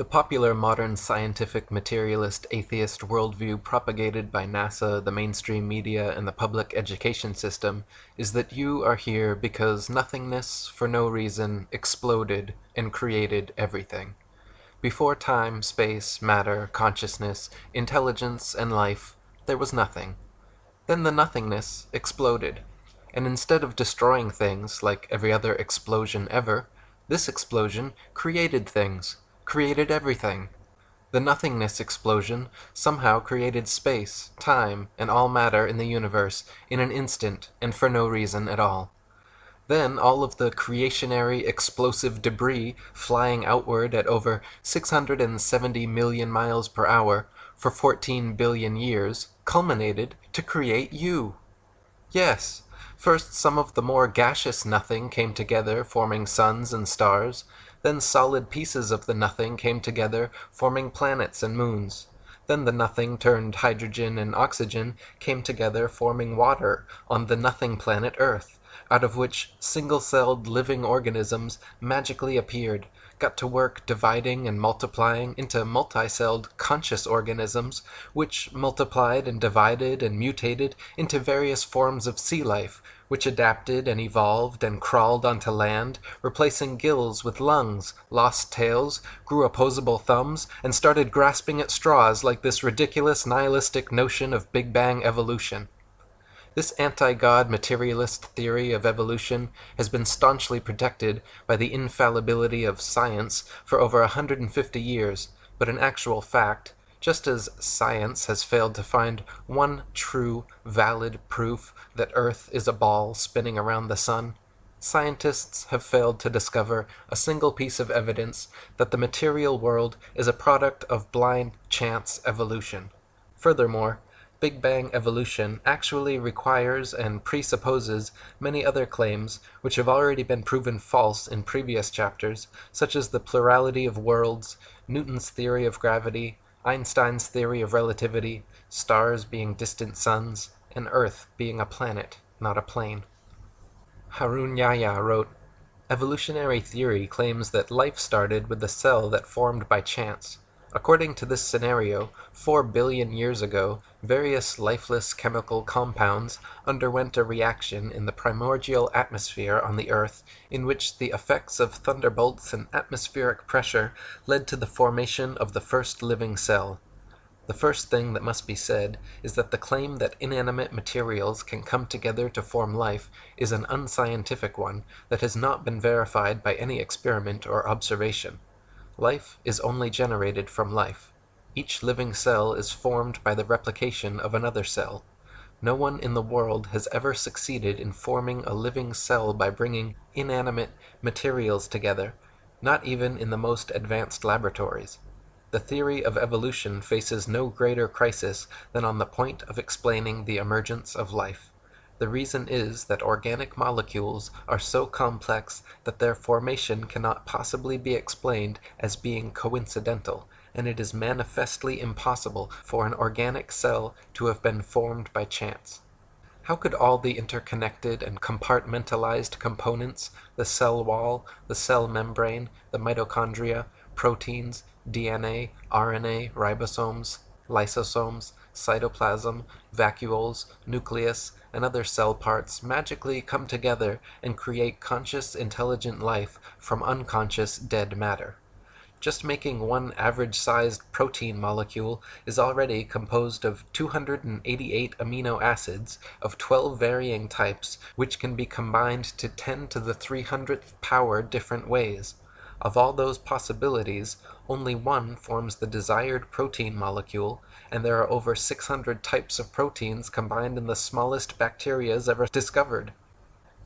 The popular modern scientific materialist atheist worldview propagated by NASA, the mainstream media, and the public education system is that you are here because nothingness, for no reason, exploded and created everything. Before time, space, matter, consciousness, intelligence, and life, there was nothing. Then the nothingness exploded, and instead of destroying things like every other explosion ever, this explosion created things. Created everything. The nothingness explosion somehow created space, time, and all matter in the universe in an instant and for no reason at all. Then all of the creationary explosive debris flying outward at over 670 million miles per hour for 14 billion years culminated to create you. Yes, first some of the more gaseous nothing came together forming suns and stars. Then solid pieces of the nothing came together, forming planets and moons. Then the nothing turned hydrogen and oxygen came together, forming water on the nothing planet Earth, out of which single-celled living organisms magically appeared, got to work dividing and multiplying into multi-celled conscious organisms, which multiplied and divided and mutated into various forms of sea life, which adapted and evolved and crawled onto land, replacing gills with lungs, lost tails, grew opposable thumbs, and started grasping at straws like this ridiculous nihilistic notion of Big Bang evolution. This anti-God materialist theory of evolution has been staunchly protected by the infallibility of science for over 150 years, but in actual fact, just as science has failed to find one true, valid proof that Earth is a ball spinning around the sun, scientists have failed to discover a single piece of evidence that the material world is a product of blind chance evolution. Furthermore, Big Bang evolution actually requires and presupposes many other claims which have already been proven false in previous chapters, such as the plurality of worlds, Newton's theory of gravity, Einstein's theory of relativity, stars being distant suns, and Earth being a planet, not a plane. Harun Yahya wrote, "Evolutionary theory claims that life started with the cell that formed by chance. According to this scenario, 4 billion years ago, various lifeless chemical compounds underwent a reaction in the primordial atmosphere on the Earth, in which the effects of thunderbolts and atmospheric pressure led to the formation of the first living cell. The first thing that must be said is that the claim that inanimate materials can come together to form life is an unscientific one that has not been verified by any experiment or observation. Life is only generated from life. Each living cell is formed by the replication of another cell. No one in the world has ever succeeded in forming a living cell by bringing inanimate materials together, not even in the most advanced laboratories. The theory of evolution faces no greater crisis than on the point of explaining the emergence of life. The reason is that organic molecules are so complex that their formation cannot possibly be explained as being coincidental, and it is manifestly impossible for an organic cell to have been formed by chance. How could all the interconnected and compartmentalized components, the cell wall, the cell membrane, the mitochondria, proteins, DNA, RNA, ribosomes, lysosomes, cytoplasm, vacuoles, nucleus, and other cell parts magically come together and create conscious, intelligent life from unconscious, dead matter? Just making one average-sized protein molecule is already composed of 288 amino acids of 12 varying types, which can be combined to 10 to the 300th power different ways. Of all those possibilities, only one forms the desired protein molecule, and there are over 600 types of proteins combined in the smallest bacterias ever discovered.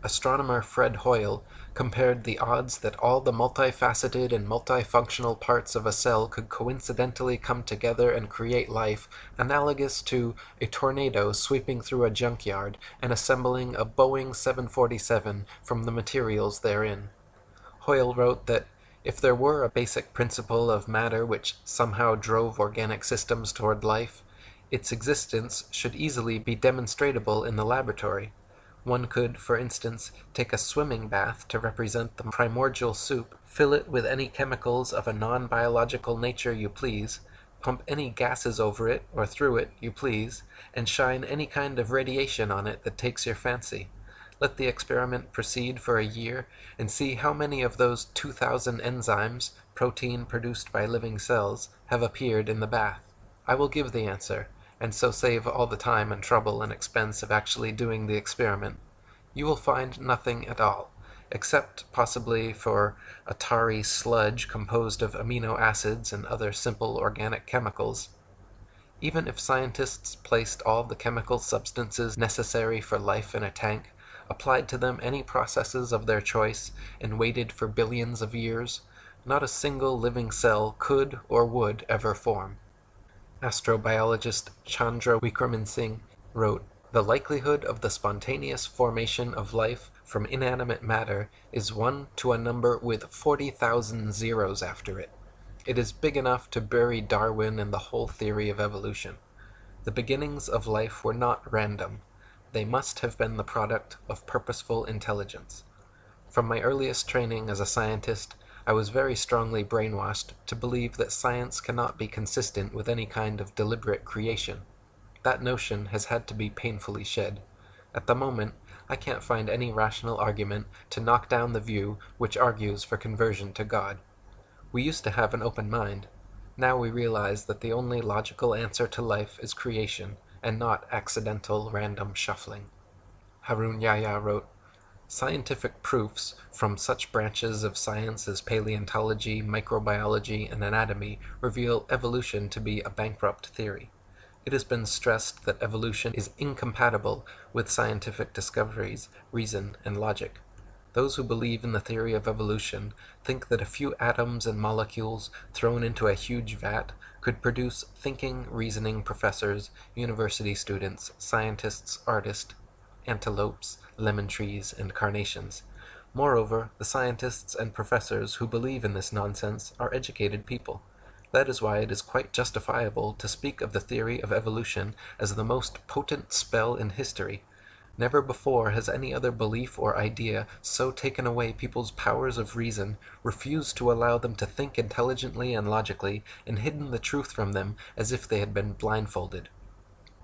Astronomer Fred Hoyle compared the odds that all the multifaceted and multifunctional parts of a cell could coincidentally come together and create life analogous to a tornado sweeping through a junkyard and assembling a Boeing 747 from the materials therein. Hoyle wrote that if there were a basic principle of matter which somehow drove organic systems toward life, its existence should easily be demonstrable in the laboratory. One could, for instance, take a swimming bath to represent the primordial soup, fill it with any chemicals of a non-biological nature you please, pump any gases over it or through it you please, and shine any kind of radiation on it that takes your fancy. Let the experiment proceed for a year, and see how many of those 2,000 enzymes, protein produced by living cells, have appeared in the bath. I will give the answer, and so save all the time and trouble and expense of actually doing the experiment. You will find nothing at all, except possibly for a tarry sludge composed of amino acids and other simple organic chemicals. Even if scientists placed all the chemical substances necessary for life in a tank, applied to them any processes of their choice, and waited for billions of years, not a single living cell could or would ever form. Astrobiologist Chandra Wickraman Singh wrote, "The likelihood of the spontaneous formation of life from inanimate matter is 1 to a number with 40,000 zeros after it. It is big enough to bury Darwin and the whole theory of evolution. The beginnings of life were not random. They must have been the product of purposeful intelligence. From my earliest training as a scientist, I was very strongly brainwashed to believe that science cannot be consistent with any kind of deliberate creation. That notion has had to be painfully shed. At the moment, I can't find any rational argument to knock down the view which argues for conversion to God. We used to have an open mind. Now we realize that the only logical answer to life is creation, and not accidental random shuffling." Harun Yahya wrote, "Scientific proofs from such branches of science as paleontology, microbiology, and anatomy reveal evolution to be a bankrupt theory. It has been stressed that evolution is incompatible with scientific discoveries, reason, and logic. Those who believe in the theory of evolution think that a few atoms and molecules thrown into a huge vat could produce thinking, reasoning professors, university students, scientists, artists, antelopes, lemon trees, and carnations. Moreover, the scientists and professors who believe in this nonsense are educated people. That is why it is quite justifiable to speak of the theory of evolution as the most potent spell in history. Never before has any other belief or idea so taken away people's powers of reason, refused to allow them to think intelligently and logically, and hidden the truth from them as if they had been blindfolded.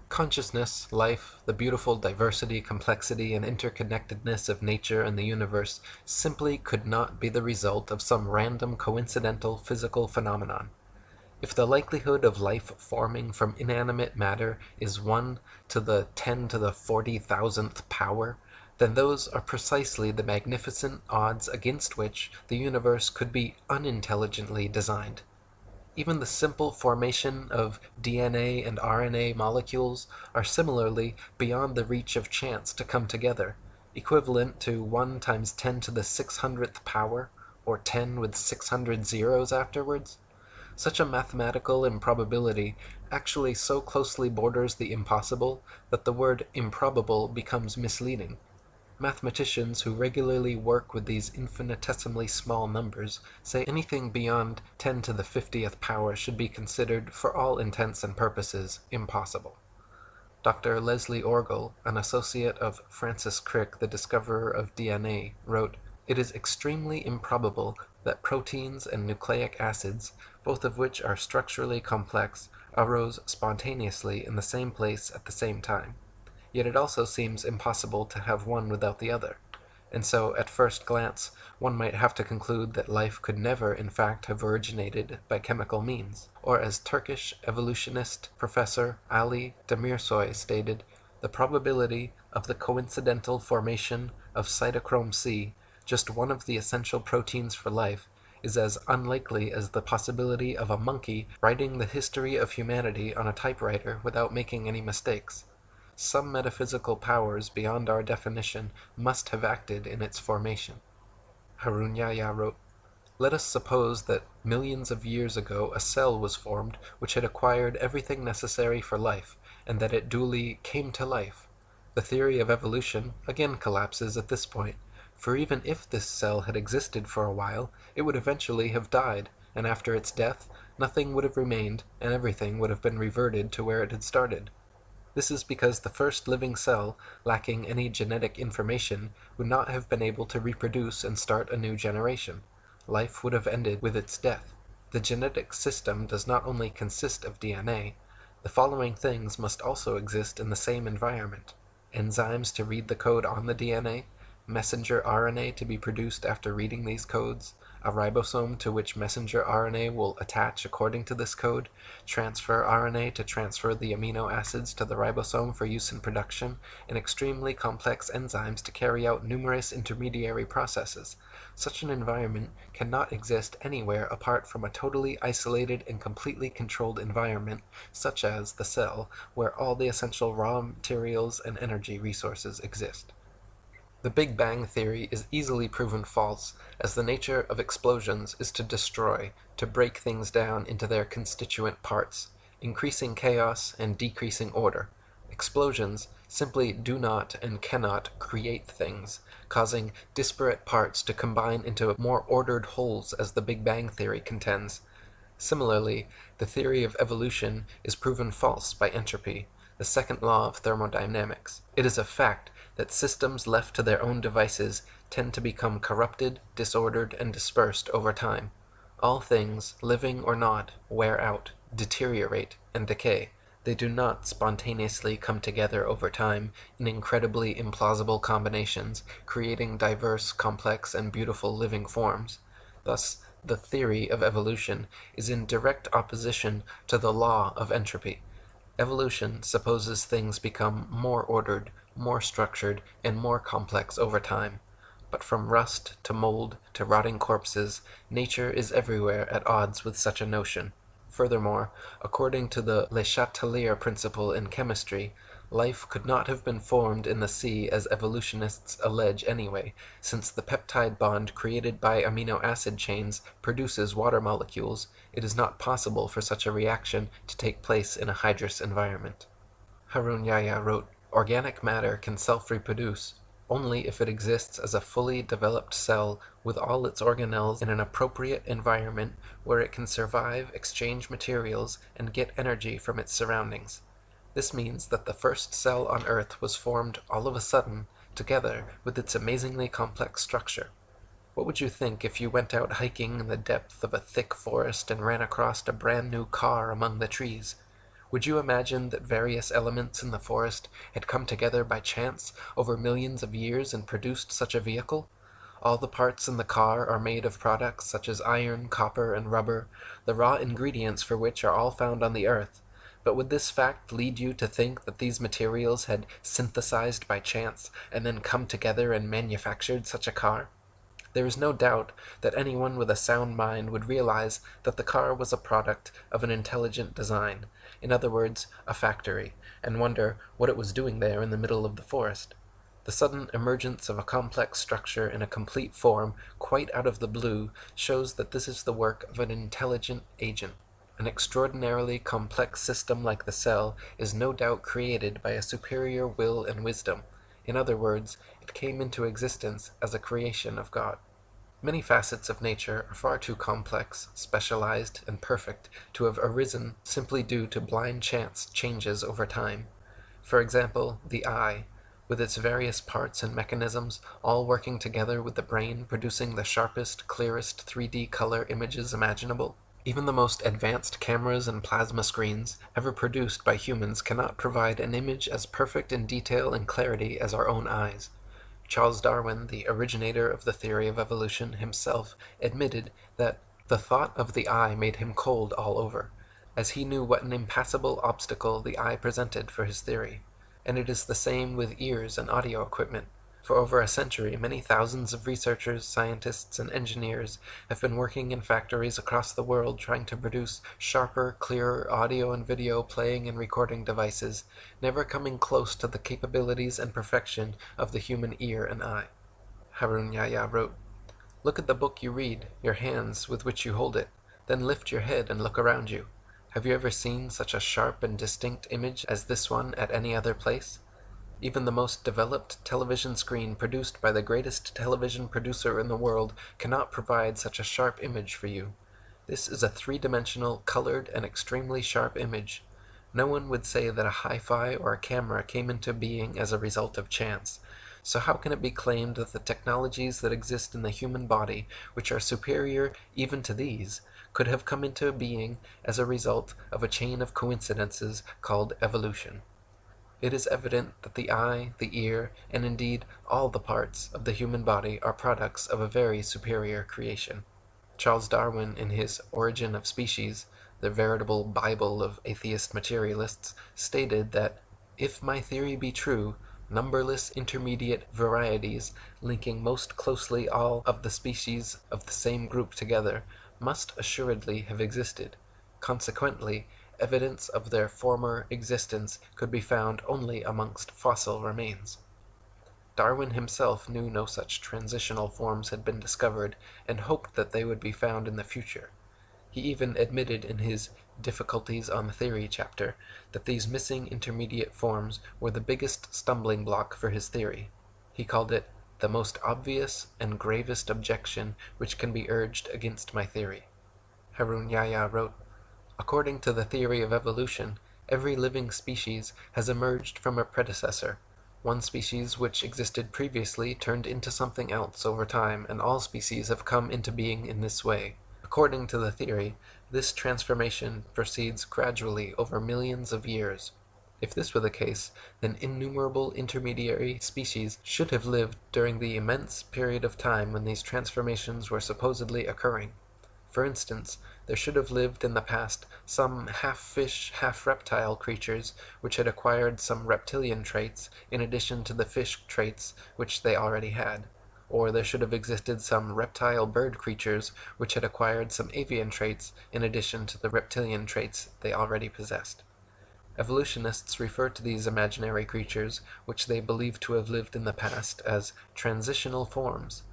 Consciousness, life, the beautiful diversity, complexity, and interconnectedness of nature and the universe simply could not be the result of some random coincidental physical phenomenon. If the likelihood of life forming from inanimate matter is 1 to the 10 to the 40,000th power, then those are precisely the magnificent odds against which the universe could be unintelligently designed. Even the simple formation of DNA and RNA molecules are similarly beyond the reach of chance to come together, equivalent to 1 times 10 to the 600th power, or 10 with 600 zeros afterwards. Such a mathematical improbability actually so closely borders the impossible that the word improbable becomes misleading. Mathematicians who regularly work with these infinitesimally small numbers say anything beyond 10 to the 50th power should be considered, for all intents and purposes, impossible. Dr. Leslie Orgel, an associate of Francis Crick, the discoverer of DNA, wrote, "It is extremely improbable that proteins and nucleic acids, both of which are structurally complex, arose spontaneously in the same place at the same time. Yet it also seems impossible to have one without the other. And so, at first glance, one might have to conclude that life could never, in fact, have originated by chemical means. Or, as Turkish evolutionist Professor Ali Demirsoy stated, the probability of the coincidental formation of cytochrome C, just one of the essential proteins for life, is as unlikely as the possibility of a monkey writing the history of humanity on a typewriter without making any mistakes. Some metaphysical powers beyond our definition must have acted in its formation." Harun Yahya wrote, "Let us suppose that millions of years ago a cell was formed which had acquired everything necessary for life, and that it duly came to life. The theory of evolution again collapses at this point, for even if this cell had existed for a while, it would eventually have died, and after its death, nothing would have remained, and everything would have been reverted to where it had started. This is because the first living cell, lacking any genetic information, would not have been able to reproduce and start a new generation. Life would have ended with its death. The genetic system does not only consist of DNA. The following things must also exist in the same environment: enzymes to read the code on the DNA, messenger RNA to be produced after reading these codes, a ribosome to which messenger RNA will attach according to this code, transfer RNA to transfer the amino acids to the ribosome for use in production, and extremely complex enzymes to carry out numerous intermediary processes. Such an environment cannot exist anywhere apart from a totally isolated and completely controlled environment, such as the cell, where all the essential raw materials and energy resources exist. The Big Bang theory is easily proven false, as the nature of explosions is to destroy, to break things down into their constituent parts, increasing chaos and decreasing order. Explosions simply do not and cannot create things, causing disparate parts to combine into more ordered wholes, as the Big Bang theory contends. Similarly, the theory of evolution is proven false by entropy, the second law of thermodynamics. It is a fact that systems left to their own devices tend to become corrupted, disordered, and dispersed over time. All things, living or not, wear out, deteriorate, and decay. They do not spontaneously come together over time in incredibly implausible combinations, creating diverse, complex, and beautiful living forms. Thus, the theory of evolution is in direct opposition to the law of entropy. Evolution supposes things become more ordered, more structured, and more complex over time. But from rust to mold to rotting corpses, nature is everywhere at odds with such a notion. Furthermore, according to the Le Chatelier principle in chemistry, life could not have been formed in the sea as evolutionists allege anyway, since the peptide bond created by amino acid chains produces water molecules. It is not possible for such a reaction to take place in a hydrous environment. Harun Yahya wrote, "Organic matter can self-reproduce only if it exists as a fully developed cell with all its organelles in an appropriate environment where it can survive, exchange materials, and get energy from its surroundings. This means that the first cell on Earth was formed all of a sudden, together with its amazingly complex structure. What would you think if you went out hiking in the depth of a thick forest and ran across a brand new car among the trees? Would you imagine that various elements in the forest had come together by chance over millions of years and produced such a vehicle? All the parts in the car are made of products such as iron, copper, and rubber, the raw ingredients for which are all found on the earth. But would this fact lead you to think that these materials had synthesized by chance and then come together and manufactured such a car? There is no doubt that anyone with a sound mind would realize that the car was a product of an intelligent design, in other words, a factory, and wonder what it was doing there in the middle of the forest. The sudden emergence of a complex structure in a complete form, quite out of the blue, shows that this is the work of an intelligent agent. An extraordinarily complex system like the cell is no doubt created by a superior will and wisdom. In other words, it came into existence as a creation of God. Many facets of nature are far too complex, specialized, and perfect to have arisen simply due to blind chance changes over time. For example, the eye, with its various parts and mechanisms, all working together with the brain, producing the sharpest, clearest 3D color images imaginable. Even the most advanced cameras and plasma screens ever produced by humans cannot provide an image as perfect in detail and clarity as our own eyes. Charles Darwin, the originator of the theory of evolution, himself admitted that the thought of the eye made him cold all over, as he knew what an impassable obstacle the eye presented for his theory. And it is the same with ears and audio equipment. For over a century, many thousands of researchers, scientists, and engineers have been working in factories across the world trying to produce sharper, clearer audio and video playing and recording devices, never coming close to the capabilities and perfection of the human ear and eye. Harun Yahya wrote, "Look at the book you read, your hands with which you hold it, then lift your head and look around you. Have you ever seen such a sharp and distinct image as this one at any other place? Even the most developed television screen produced by the greatest television producer in the world cannot provide such a sharp image for you. This is a three-dimensional, colored, and extremely sharp image. No one would say that a hi-fi or a camera came into being as a result of chance. So how can it be claimed that the technologies that exist in the human body, which are superior even to these, could have come into being as a result of a chain of coincidences called evolution? It is evident that the eye, the ear, and indeed all the parts of the human body are products of a very superior creation. Charles Darwin, in his Origin of Species, the veritable Bible of atheist materialists, stated that, "If my theory be true, numberless intermediate varieties, linking most closely all of the species of the same group together, must assuredly have existed. Consequently, evidence of their former existence could be found only amongst fossil remains." Darwin himself knew no such transitional forms had been discovered, and hoped that they would be found in the future. He even admitted in his Difficulties on Theory chapter that these missing intermediate forms were the biggest stumbling block for his theory. He called it "the most obvious and gravest objection which can be urged against my theory." Harun Yahya wrote, "According to the theory of evolution, every living species has emerged from a predecessor. One species which existed previously turned into something else over time, and all species have come into being in this way. According to the theory, this transformation proceeds gradually over millions of years. If this were the case, then innumerable intermediary species should have lived during the immense period of time when these transformations were supposedly occurring. For instance, there should have lived in the past some half-fish, half-reptile creatures which had acquired some reptilian traits in addition to the fish traits which they already had. Or there should have existed some reptile bird creatures which had acquired some avian traits in addition to the reptilian traits they already possessed. Evolutionists refer to these imaginary creatures, which they believe to have lived in the past, as transitional forms.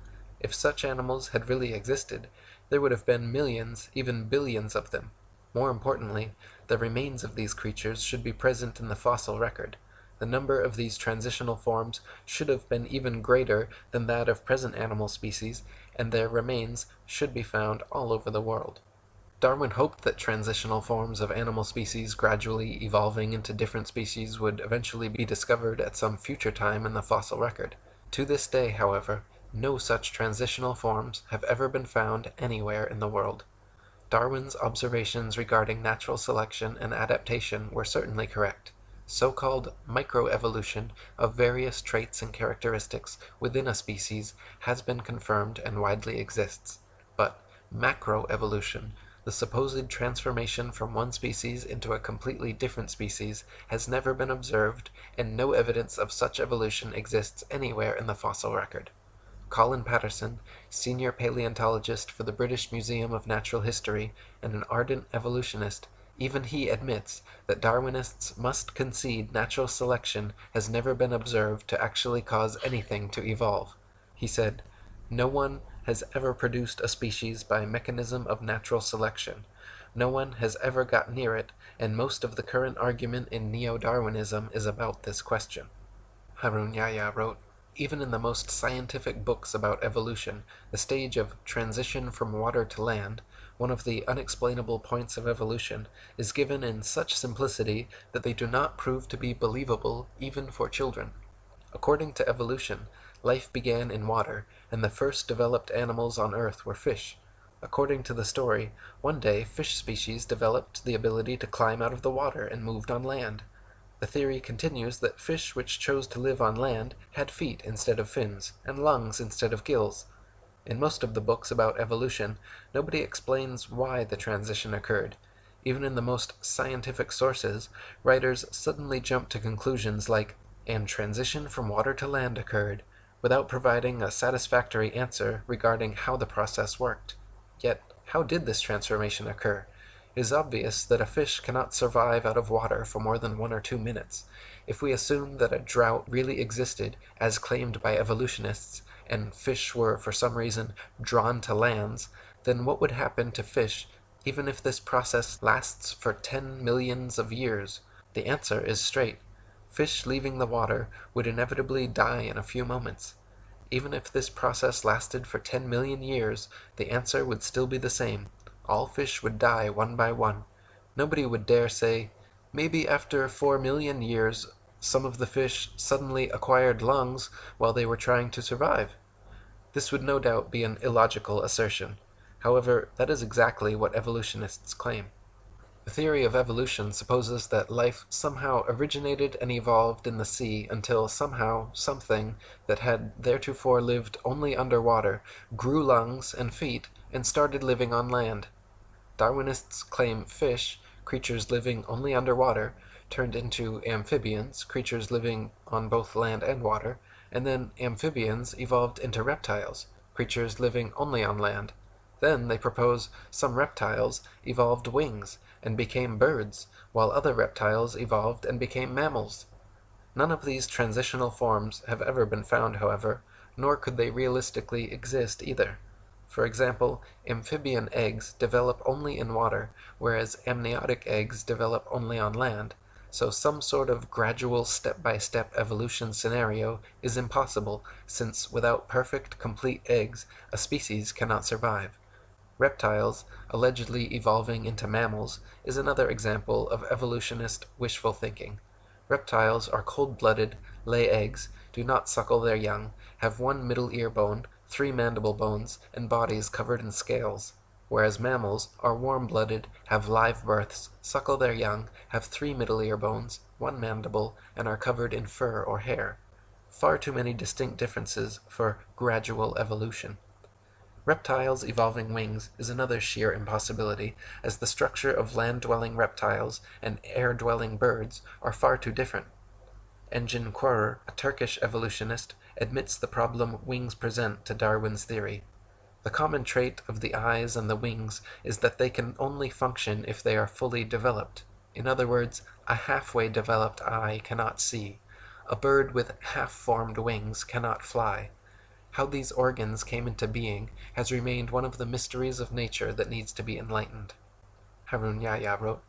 If such animals had really existed, there would have been millions, even billions of them. More importantly, the remains of these creatures should be present in the fossil record. The number of these transitional forms should have been even greater than that of present animal species, and their remains should be found all over the world." Darwin hoped that transitional forms of animal species gradually evolving into different species would eventually be discovered at some future time in the fossil record. To this day, however, no such transitional forms have ever been found anywhere in the world. Darwin's observations regarding natural selection and adaptation were certainly correct. So-called microevolution of various traits and characteristics within a species has been confirmed and widely exists. But macroevolution, the supposed transformation from one species into a completely different species, has never been observed, and no evidence of such evolution exists anywhere in the fossil record. Colin Patterson, senior paleontologist for the British Museum of Natural History and an ardent evolutionist, even he admits that Darwinists must concede natural selection has never been observed to actually cause anything to evolve. He said, "No one has ever produced a species by mechanism of natural selection. No one has ever got near it, and most of the current argument in neo-Darwinism is about this question." Harun Yahya wrote, "Even in the most scientific books about evolution, the stage of transition from water to land, one of the unexplainable points of evolution, is given in such simplicity that they do not prove to be believable even for children. According to evolution, life began in water, and the first developed animals on Earth were fish. According to the story, one day fish species developed the ability to climb out of the water and moved on land. The theory continues that fish which chose to live on land had feet instead of fins, and lungs instead of gills. In most of the books about evolution, nobody explains why the transition occurred. Even in the most scientific sources, writers suddenly jump to conclusions like, 'and transition from water to land occurred,' without providing a satisfactory answer regarding how the process worked. Yet, how did this transformation occur? It is obvious that a fish cannot survive out of water for more than 1 or 2 minutes. If we assume that a drought really existed, as claimed by evolutionists, and fish were for some reason drawn to lands, then what would happen to fish even if this process lasts for 10 millions of years? The answer is straight. Fish leaving the water would inevitably die in a few moments. Even if this process lasted for 10 million years, the answer would still be the same. All fish would die one by one. Nobody would dare say, Maybe after 4 million years, some of the fish suddenly acquired lungs while they were trying to survive. This would no doubt be an illogical assertion. However, that is exactly what evolutionists claim. The theory of evolution supposes that life somehow originated and evolved in the sea until somehow something that had theretofore lived only underwater grew lungs and feet and started living on land. Darwinists claim fish, creatures living only underwater, turned into amphibians, creatures living on both land and water, and then amphibians evolved into reptiles, creatures living only on land. Then they propose some reptiles evolved wings and became birds, while other reptiles evolved and became mammals. None of these transitional forms have ever been found, however, nor could they realistically exist either. For example, amphibian eggs develop only in water, whereas amniotic eggs develop only on land, so some sort of gradual step-by-step evolution scenario is impossible, since without perfect, complete eggs, a species cannot survive. Reptiles, allegedly evolving into mammals, is another example of evolutionist wishful thinking. Reptiles are cold-blooded, lay eggs, do not suckle their young, have one middle ear bone, 3 mandible bones, and bodies covered in scales, whereas mammals are warm-blooded, have live births, suckle their young, have 3 middle ear bones, 1 mandible, and are covered in fur or hair. Far too many distinct differences for gradual evolution. Reptiles evolving wings is another sheer impossibility, as the structure of land-dwelling reptiles and air-dwelling birds are far too different. Engin Qurer, a Turkish evolutionist, admits the problem wings present to Darwin's theory. The common trait of the eyes and the wings is that they can only function if they are fully developed. In other words, a halfway developed eye cannot see. A bird with half-formed wings cannot fly. How these organs came into being has remained one of the mysteries of nature that needs to be enlightened. Harun Yahya wrote,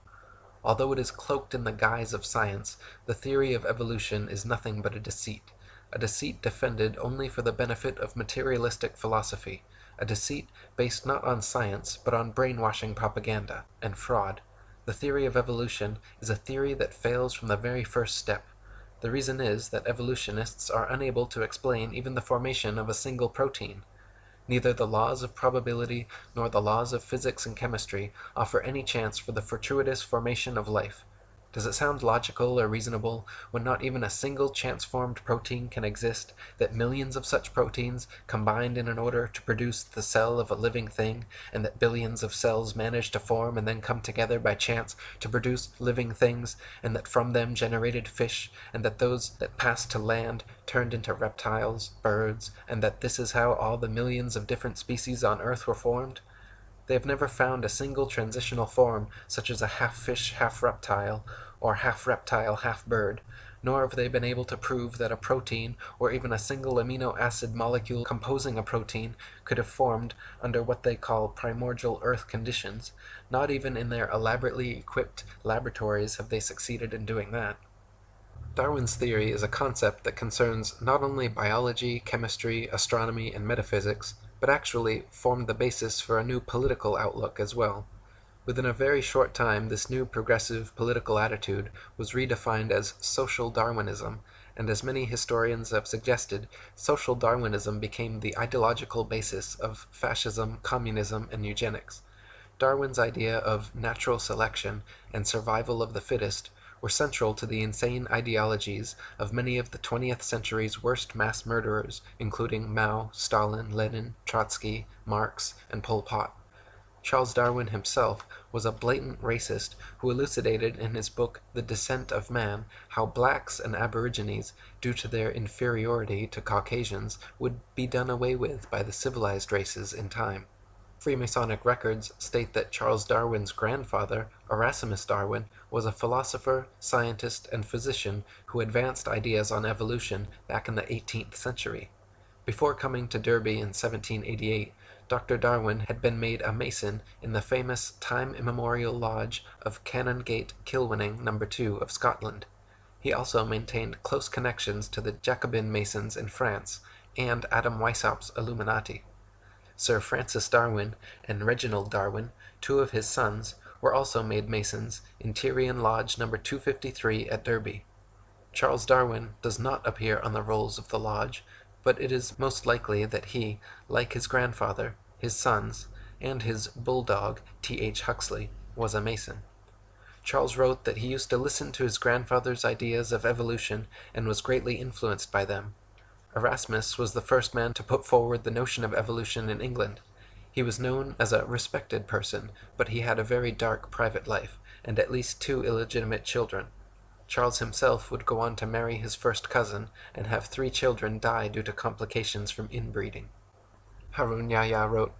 "Although it is cloaked in the guise of science, the theory of evolution is nothing but a deceit defended only for the benefit of materialistic philosophy, a deceit based not on science but on brainwashing propaganda and fraud. The theory of evolution is a theory that fails from the very first step. The reason is that evolutionists are unable to explain even the formation of a single protein. Neither the laws of probability nor the laws of physics and chemistry offer any chance for the fortuitous formation of life. Does it sound logical or reasonable, when not even a single chance-formed protein can exist, that millions of such proteins combined in order to produce the cell of a living thing, and that billions of cells manage to form and then come together by chance to produce living things, and that from them generated fish, and that those that passed to land turned into reptiles, birds, and that this is how all the millions of different species on Earth were formed? They have never found a single transitional form, such as a half-fish, half-reptile, or half-reptile, half-bird, nor have they been able to prove that a protein, or even a single amino acid molecule composing a protein, could have formed under what they call primordial Earth conditions. Not even in their elaborately equipped laboratories have they succeeded in doing that. Darwin's theory is a concept that concerns not only biology, chemistry, astronomy, and metaphysics, but actually formed the basis for a new political outlook as well. Within a very short time, this new progressive political attitude was redefined as social Darwinism, and as many historians have suggested, social Darwinism became the ideological basis of fascism, communism, and eugenics. Darwin's idea of natural selection and survival of the fittest were central to the insane ideologies of many of the 20th century's worst mass murderers, including Mao, Stalin, Lenin, Trotsky, Marx, and Pol Pot. Charles Darwin himself was a blatant racist who elucidated in his book The Descent of Man how blacks and aborigines, due to their inferiority to Caucasians, would be done away with by the civilized races in time. Freemasonic records state that Charles Darwin's grandfather, Erasmus Darwin, was a philosopher, scientist, and physician who advanced ideas on evolution back in the 18th century. Before coming to Derby in 1788, Dr. Darwin had been made a mason in the famous time-immemorial lodge of Canongate Kilwinning No. 2 of Scotland. He also maintained close connections to the Jacobin Masons in France and Adam Weishaupt's Illuminati. Sir Francis Darwin and Reginald Darwin, two of his sons, were also made Masons in Tyrian Lodge number 253 at Derby. Charles Darwin does not appear on the rolls of the lodge, but it is most likely that he, like his grandfather, his sons, and his bulldog, T.H. Huxley, was a Mason. Charles wrote that he used to listen to his grandfather's ideas of evolution and was greatly influenced by them. Erasmus was the first man to put forward the notion of evolution in England. He was known as a respected person, but he had a very dark private life, and at least 2 illegitimate children. Charles himself would go on to marry his first cousin and have 3 children die due to complications from inbreeding. Harun Yahya wrote,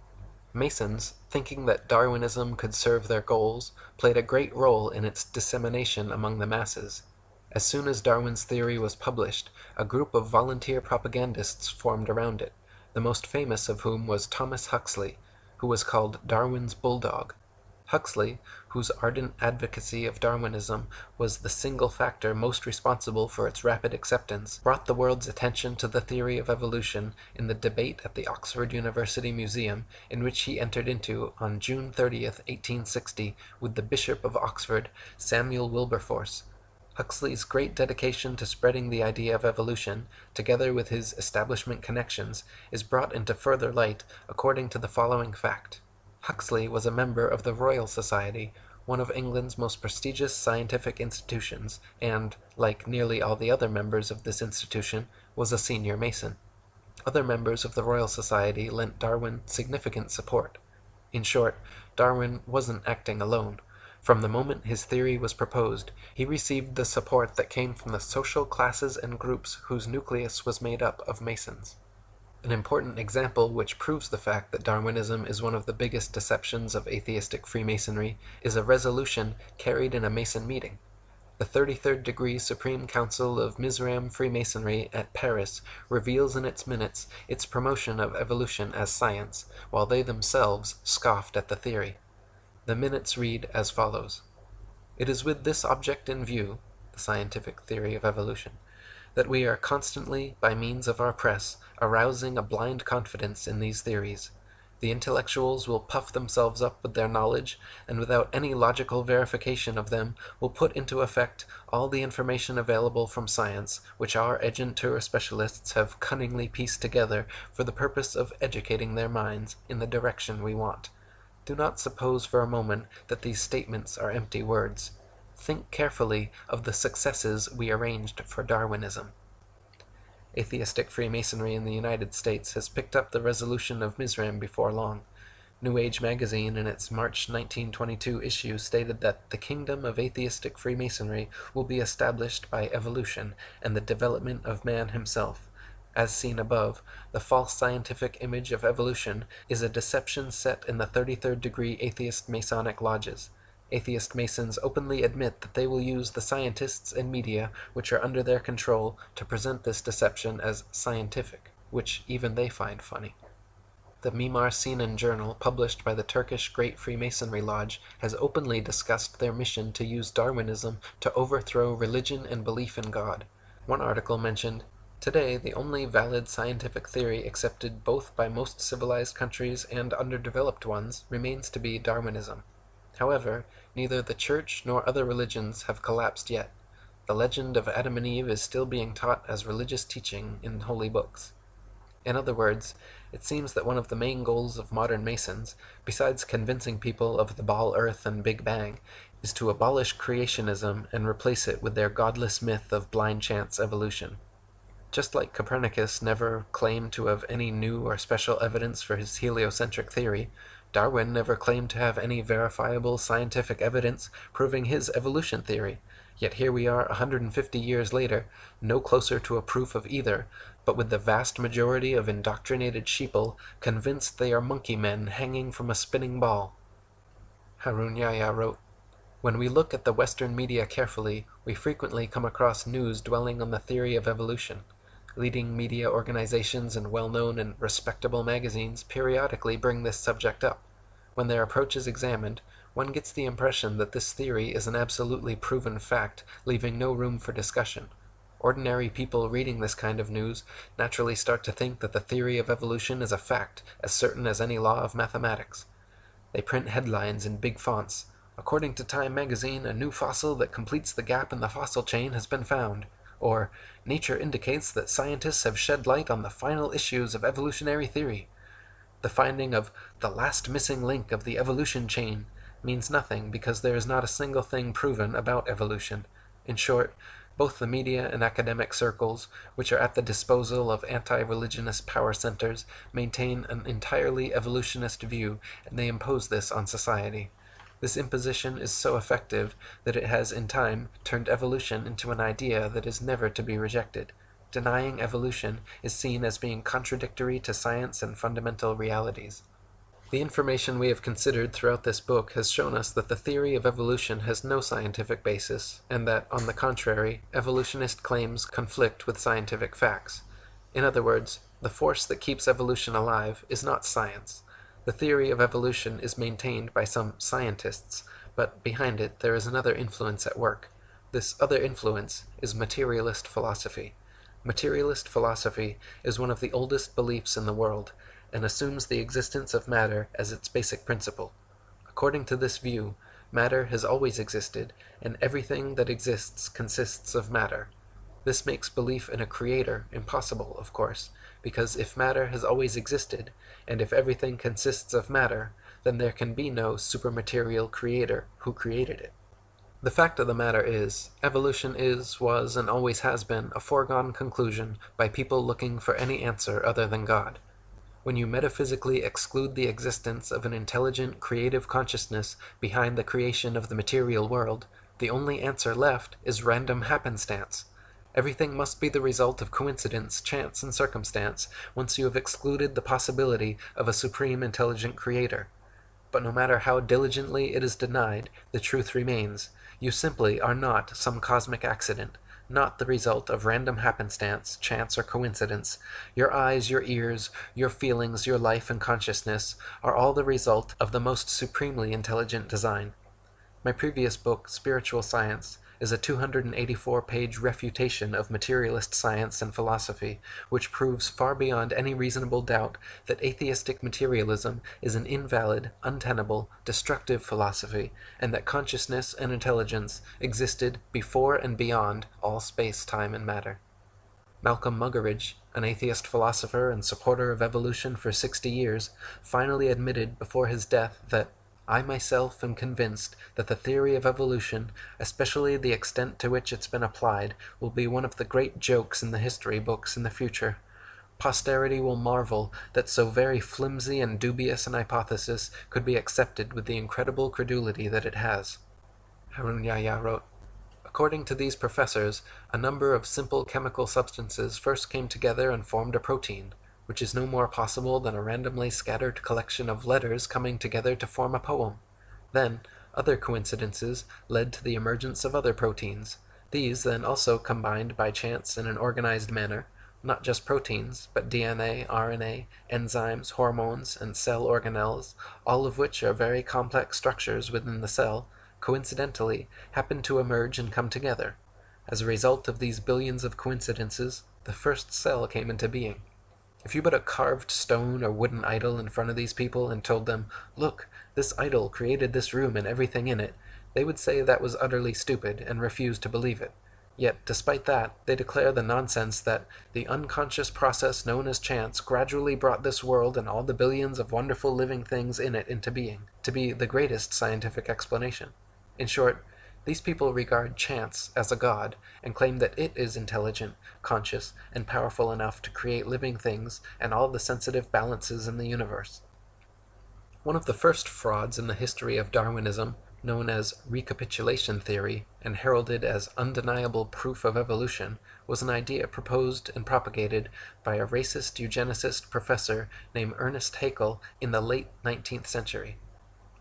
Masons, thinking that Darwinism could serve their goals, played a great role in its dissemination among the masses. As soon as Darwin's theory was published, a group of volunteer propagandists formed around it, the most famous of whom was Thomas Huxley, who was called Darwin's bulldog. Huxley, whose ardent advocacy of Darwinism was the single factor most responsible for its rapid acceptance, brought the world's attention to the theory of evolution in the debate at the Oxford University Museum, in which he entered into on June 30th, 1860, with the Bishop of Oxford, Samuel Wilberforce. Huxley's great dedication to spreading the idea of evolution, together with his establishment connections, is brought into further light according to the following fact. Huxley was a member of the Royal Society, one of England's most prestigious scientific institutions, and, like nearly all the other members of this institution, was a senior Mason. Other members of the Royal Society lent Darwin significant support. In short, Darwin wasn't acting alone. From the moment his theory was proposed, he received the support that came from the social classes and groups whose nucleus was made up of Masons. An important example which proves the fact that Darwinism is one of the biggest deceptions of atheistic Freemasonry is a resolution carried in a Mason meeting. The 33rd Degree Supreme Council of Mizraim Freemasonry at Paris reveals in its minutes its promotion of evolution as science, while they themselves scoffed at the theory. The minutes read as follows. It is with this object in view, the scientific theory of evolution, that we are constantly, by means of our press, arousing a blind confidence in these theories. The intellectuals will puff themselves up with their knowledge, and without any logical verification of them, will put into effect all the information available from science, which our agent-tour specialists have cunningly pieced together for the purpose of educating their minds in the direction we want. Do not suppose for a moment that these statements are empty words. Think carefully of the successes we arranged for Darwinism. Atheistic Freemasonry in the United States has picked up the resolution of Mizraim before long. New Age magazine in its March 1922 issue stated that the kingdom of atheistic Freemasonry will be established by evolution and the development of man himself. As seen above, the false scientific image of evolution is a deception set in the 33rd degree atheist Masonic lodges. Atheist Masons openly admit that they will use the scientists and media which are under their control to present this deception as scientific, which even they find funny. The Mimar Sinan Journal, published by the Turkish Great Freemasonry Lodge, has openly discussed their mission to use Darwinism to overthrow religion and belief in God. One article mentioned, "Today, the only valid scientific theory accepted both by most civilized countries and underdeveloped ones remains to be Darwinism. However, neither the Church nor other religions have collapsed yet. The legend of Adam and Eve is still being taught as religious teaching in holy books." In other words, it seems that one of the main goals of modern Masons, besides convincing people of the Ball Earth and Big Bang, is to abolish creationism and replace it with their godless myth of blind chance evolution. Just like Copernicus never claimed to have any new or special evidence for his heliocentric theory, Darwin never claimed to have any verifiable scientific evidence proving his evolution theory. Yet here we are 150 years later, no closer to a proof of either, but with the vast majority of indoctrinated sheeple convinced they are monkey men hanging from a spinning ball. Harun Yahya wrote, "When we look at the Western media carefully, we frequently come across news dwelling on the theory of evolution. Leading media organizations and well-known and respectable magazines periodically bring this subject up. When their approach is examined, one gets the impression that this theory is an absolutely proven fact, leaving no room for discussion. Ordinary people reading this kind of news naturally start to think that the theory of evolution is a fact, as certain as any law of mathematics. They print headlines in big fonts, According to Time magazine, a new fossil that completes the gap in the fossil chain has been found. Or, nature indicates that scientists have shed light on the final issues of evolutionary theory. The finding of the last missing link of the evolution chain means nothing because there is not a single thing proven about evolution. In short, both the media and academic circles, which are at the disposal of anti-religionist power centers, maintain an entirely evolutionist view, and they impose this on society. This imposition is so effective that it has in time turned evolution into an idea that is never to be rejected. Denying evolution is seen as being contradictory to science and fundamental realities. The information we have considered throughout this book has shown us that the theory of evolution has no scientific basis, and that, on the contrary, evolutionist claims conflict with scientific facts. In other words, the force that keeps evolution alive is not science. The theory of evolution is maintained by some scientists, but behind it there is another influence at work. This other influence is materialist philosophy. Materialist philosophy is one of the oldest beliefs in the world, and assumes the existence of matter as its basic principle. According to this view, matter has always existed, and everything that exists consists of matter. This makes belief in a creator impossible, of course, because if matter has always existed, and if everything consists of matter, then there can be no supermaterial creator who created it. The fact of the matter is, evolution is, was, and always has been a foregone conclusion by people looking for any answer other than God. When you metaphysically exclude the existence of an intelligent, creative consciousness behind the creation of the material world, the only answer left is random happenstance. Everything must be the result of coincidence, chance, and circumstance once you have excluded the possibility of a supreme intelligent creator. But no matter how diligently it is denied, the truth remains. You simply are not some cosmic accident, not the result of random happenstance, chance, or coincidence. Your eyes, your ears, your feelings, your life and consciousness are all the result of the most supremely intelligent design. My previous book, Spiritual Science, is a 284-page refutation of materialist science and philosophy, which proves far beyond any reasonable doubt that atheistic materialism is an invalid, untenable, destructive philosophy, and that consciousness and intelligence existed before and beyond all space, time, and matter. Malcolm Muggeridge, an atheist philosopher and supporter of evolution for 60 years, finally admitted before his death that I myself am convinced that the theory of evolution, especially the extent to which it's been applied, will be one of the great jokes in the history books in the future. Posterity will marvel that so very flimsy and dubious an hypothesis could be accepted with the incredible credulity that it has. Harun Yahya wrote, according to these professors, a number of simple chemical substances first came together and formed a protein, which is no more possible than a randomly scattered collection of letters coming together to form a poem. Then, other coincidences led to the emergence of other proteins. These then also combined by chance in an organized manner, not just proteins, but DNA, RNA, enzymes, hormones, and cell organelles, all of which are very complex structures within the cell, coincidentally happen to emerge and come together. As a result of these billions of coincidences, the first cell came into being. If you put a carved stone or wooden idol in front of these people and told them, look, this idol created this room and everything in it, they would say that was utterly stupid and refuse to believe it. Yet, despite that, they declare the nonsense that the unconscious process known as chance gradually brought this world and all the billions of wonderful living things in it into being, to be the greatest scientific explanation. In short, these people regard chance as a god and claim that it is intelligent, conscious, and powerful enough to create living things and all the sensitive balances in the universe. One of the first frauds in the history of Darwinism, known as recapitulation theory and heralded as undeniable proof of evolution, was an idea proposed and propagated by a racist eugenicist professor named Ernest Haeckel in the late 19th century.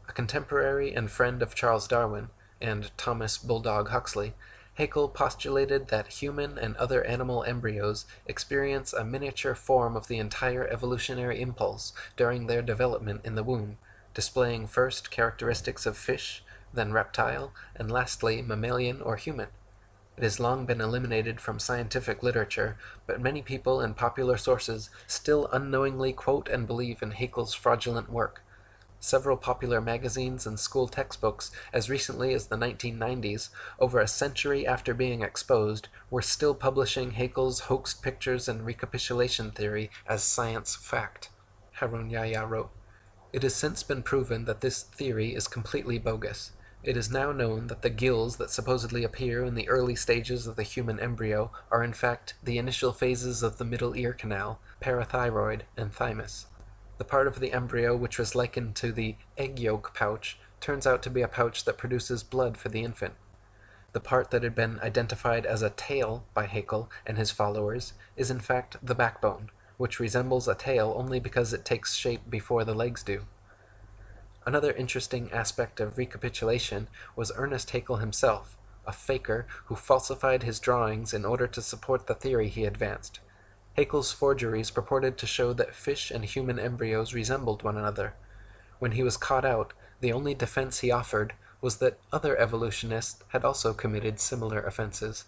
A contemporary and friend of Charles Darwin, and Thomas Bulldog Huxley, Haeckel postulated that human and other animal embryos experience a miniature form of the entire evolutionary impulse during their development in the womb, displaying first characteristics of fish, then reptile, and lastly mammalian or human. It has long been eliminated from scientific literature, but many people and popular sources still unknowingly quote and believe in Haeckel's fraudulent work. Several popular magazines and school textbooks, as recently as the 1990s, over a century after being exposed, were still publishing Haeckel's hoaxed pictures and recapitulation theory as science fact. Harun Yahya wrote, "It has since been proven that this theory is completely bogus. It is now known that the gills that supposedly appear in the early stages of the human embryo are in fact the initial phases of the middle ear canal, parathyroid, and thymus. The part of the embryo which was likened to the egg yolk pouch turns out to be a pouch that produces blood for the infant. The part that had been identified as a tail by Haeckel and his followers is in fact the backbone, which resembles a tail only because it takes shape before the legs do." Another interesting aspect of recapitulation was Ernest Haeckel himself, a faker who falsified his drawings in order to support the theory he advanced. Haeckel's forgeries purported to show that fish and human embryos resembled one another. When he was caught out, the only defense he offered was that other evolutionists had also committed similar offenses.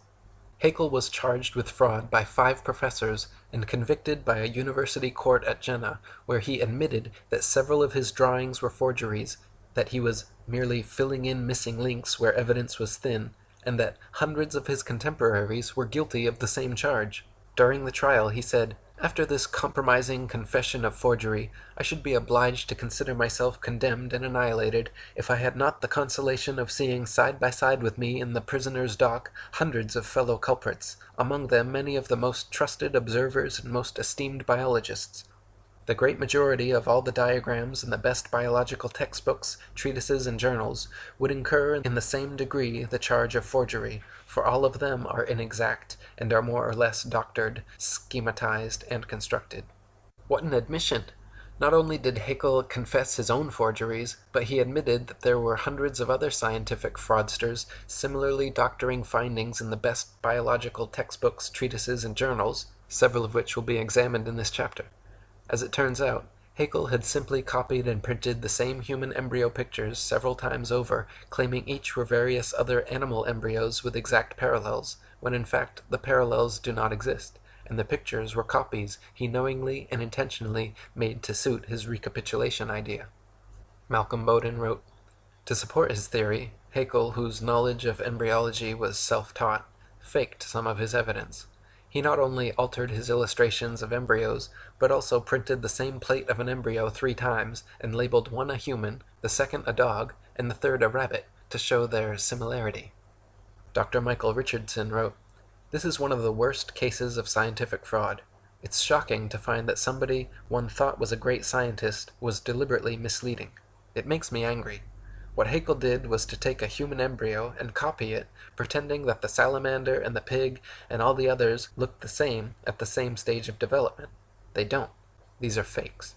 Haeckel was charged with fraud by 5 professors and convicted by a university court at Jena, where he admitted that several of his drawings were forgeries, that he was merely filling in missing links where evidence was thin, and that hundreds of his contemporaries were guilty of the same charge. During the trial, he said, "After this compromising confession of forgery, I should be obliged to consider myself condemned and annihilated if I had not the consolation of seeing side by side with me in the prisoner's dock hundreds of fellow culprits, among them many of the most trusted observers and most esteemed biologists. The great majority of all the diagrams in the best biological textbooks, treatises, and journals would incur in the same degree the charge of forgery, for all of them are inexact and are more or less doctored, schematized, and constructed." What an admission! Not only did Haeckel confess his own forgeries, but he admitted that there were hundreds of other scientific fraudsters similarly doctoring findings in the best biological textbooks, treatises, and journals, several of which will be examined in this chapter. As it turns out, Haeckel had simply copied and printed the same human embryo pictures several times over, claiming each were various other animal embryos with exact parallels, when in fact the parallels do not exist, and the pictures were copies he knowingly and intentionally made to suit his recapitulation idea. Malcolm Bowden wrote, "To support his theory, Haeckel, whose knowledge of embryology was self-taught, faked some of his evidence. He not only altered his illustrations of embryos, but also printed the same plate of an embryo 3 times, and labeled one a human, the second a dog, and the third a rabbit, to show their similarity." Dr. Michael Richardson wrote, "This is one of the worst cases of scientific fraud. It's shocking to find that somebody one thought was a great scientist was deliberately misleading. It makes me angry. What Haeckel did was to take a human embryo and copy it, pretending that the salamander and the pig and all the others looked the same at the same stage of development. They don't. These are fakes."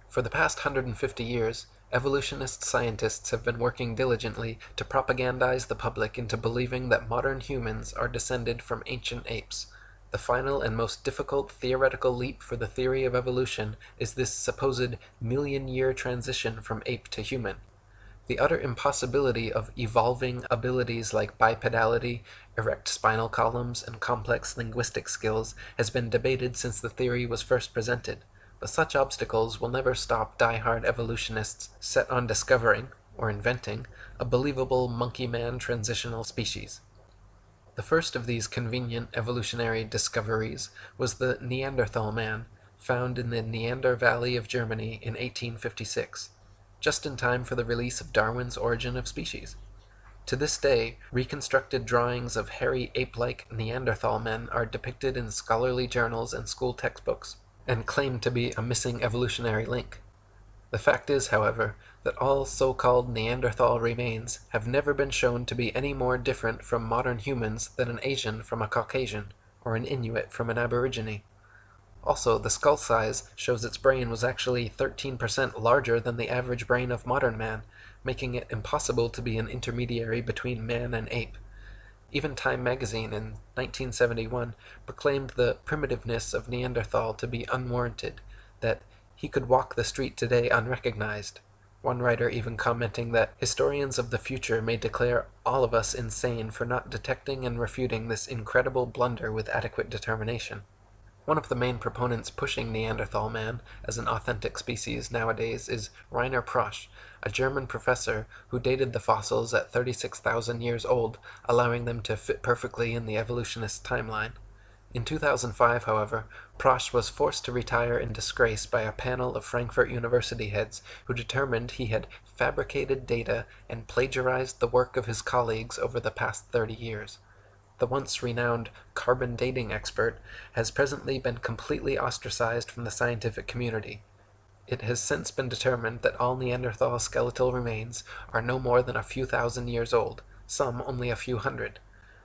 For the past 150 years, evolutionist scientists have been working diligently to propagandize the public into believing that modern humans are descended from ancient apes. The final and most difficult theoretical leap for the theory of evolution is this supposed million-year transition from ape to human. The utter impossibility of evolving abilities like bipedality, erect spinal columns, and complex linguistic skills has been debated since the theory was first presented, but such obstacles will never stop die-hard evolutionists set on discovering, or inventing, a believable monkey-man transitional species. The first of these convenient evolutionary discoveries was the Neanderthal man, found in the Neander Valley of Germany in 1856. Just in time for the release of Darwin's Origin of Species. To this day, reconstructed drawings of hairy ape-like Neanderthal men are depicted in scholarly journals and school textbooks, and claim to be a missing evolutionary link. The fact is, however, that all so-called Neanderthal remains have never been shown to be any more different from modern humans than an Asian from a Caucasian, or an Inuit from an Aborigine. Also, the skull size shows its brain was actually 13% larger than the average brain of modern man, making it impossible to be an intermediary between man and ape. Even Time magazine in 1971 proclaimed the primitiveness of Neanderthal to be unwarranted, that he could walk the street today unrecognized. One writer even commenting that historians of the future may declare all of us insane for not detecting and refuting this incredible blunder with adequate determination. One of the main proponents pushing Neanderthal man as an authentic species nowadays is Rainer Prosch, a German professor who dated the fossils at 36,000 years old, allowing them to fit perfectly in the evolutionist timeline. In 2005, however, Prosch was forced to retire in disgrace by a panel of Frankfurt University heads who determined he had fabricated data and plagiarized the work of his colleagues over the past 30 years. The once renowned carbon dating expert has presently been completely ostracized from the scientific community. It has since been determined that all Neanderthal skeletal remains are no more than a few thousand years old, some only a few hundred.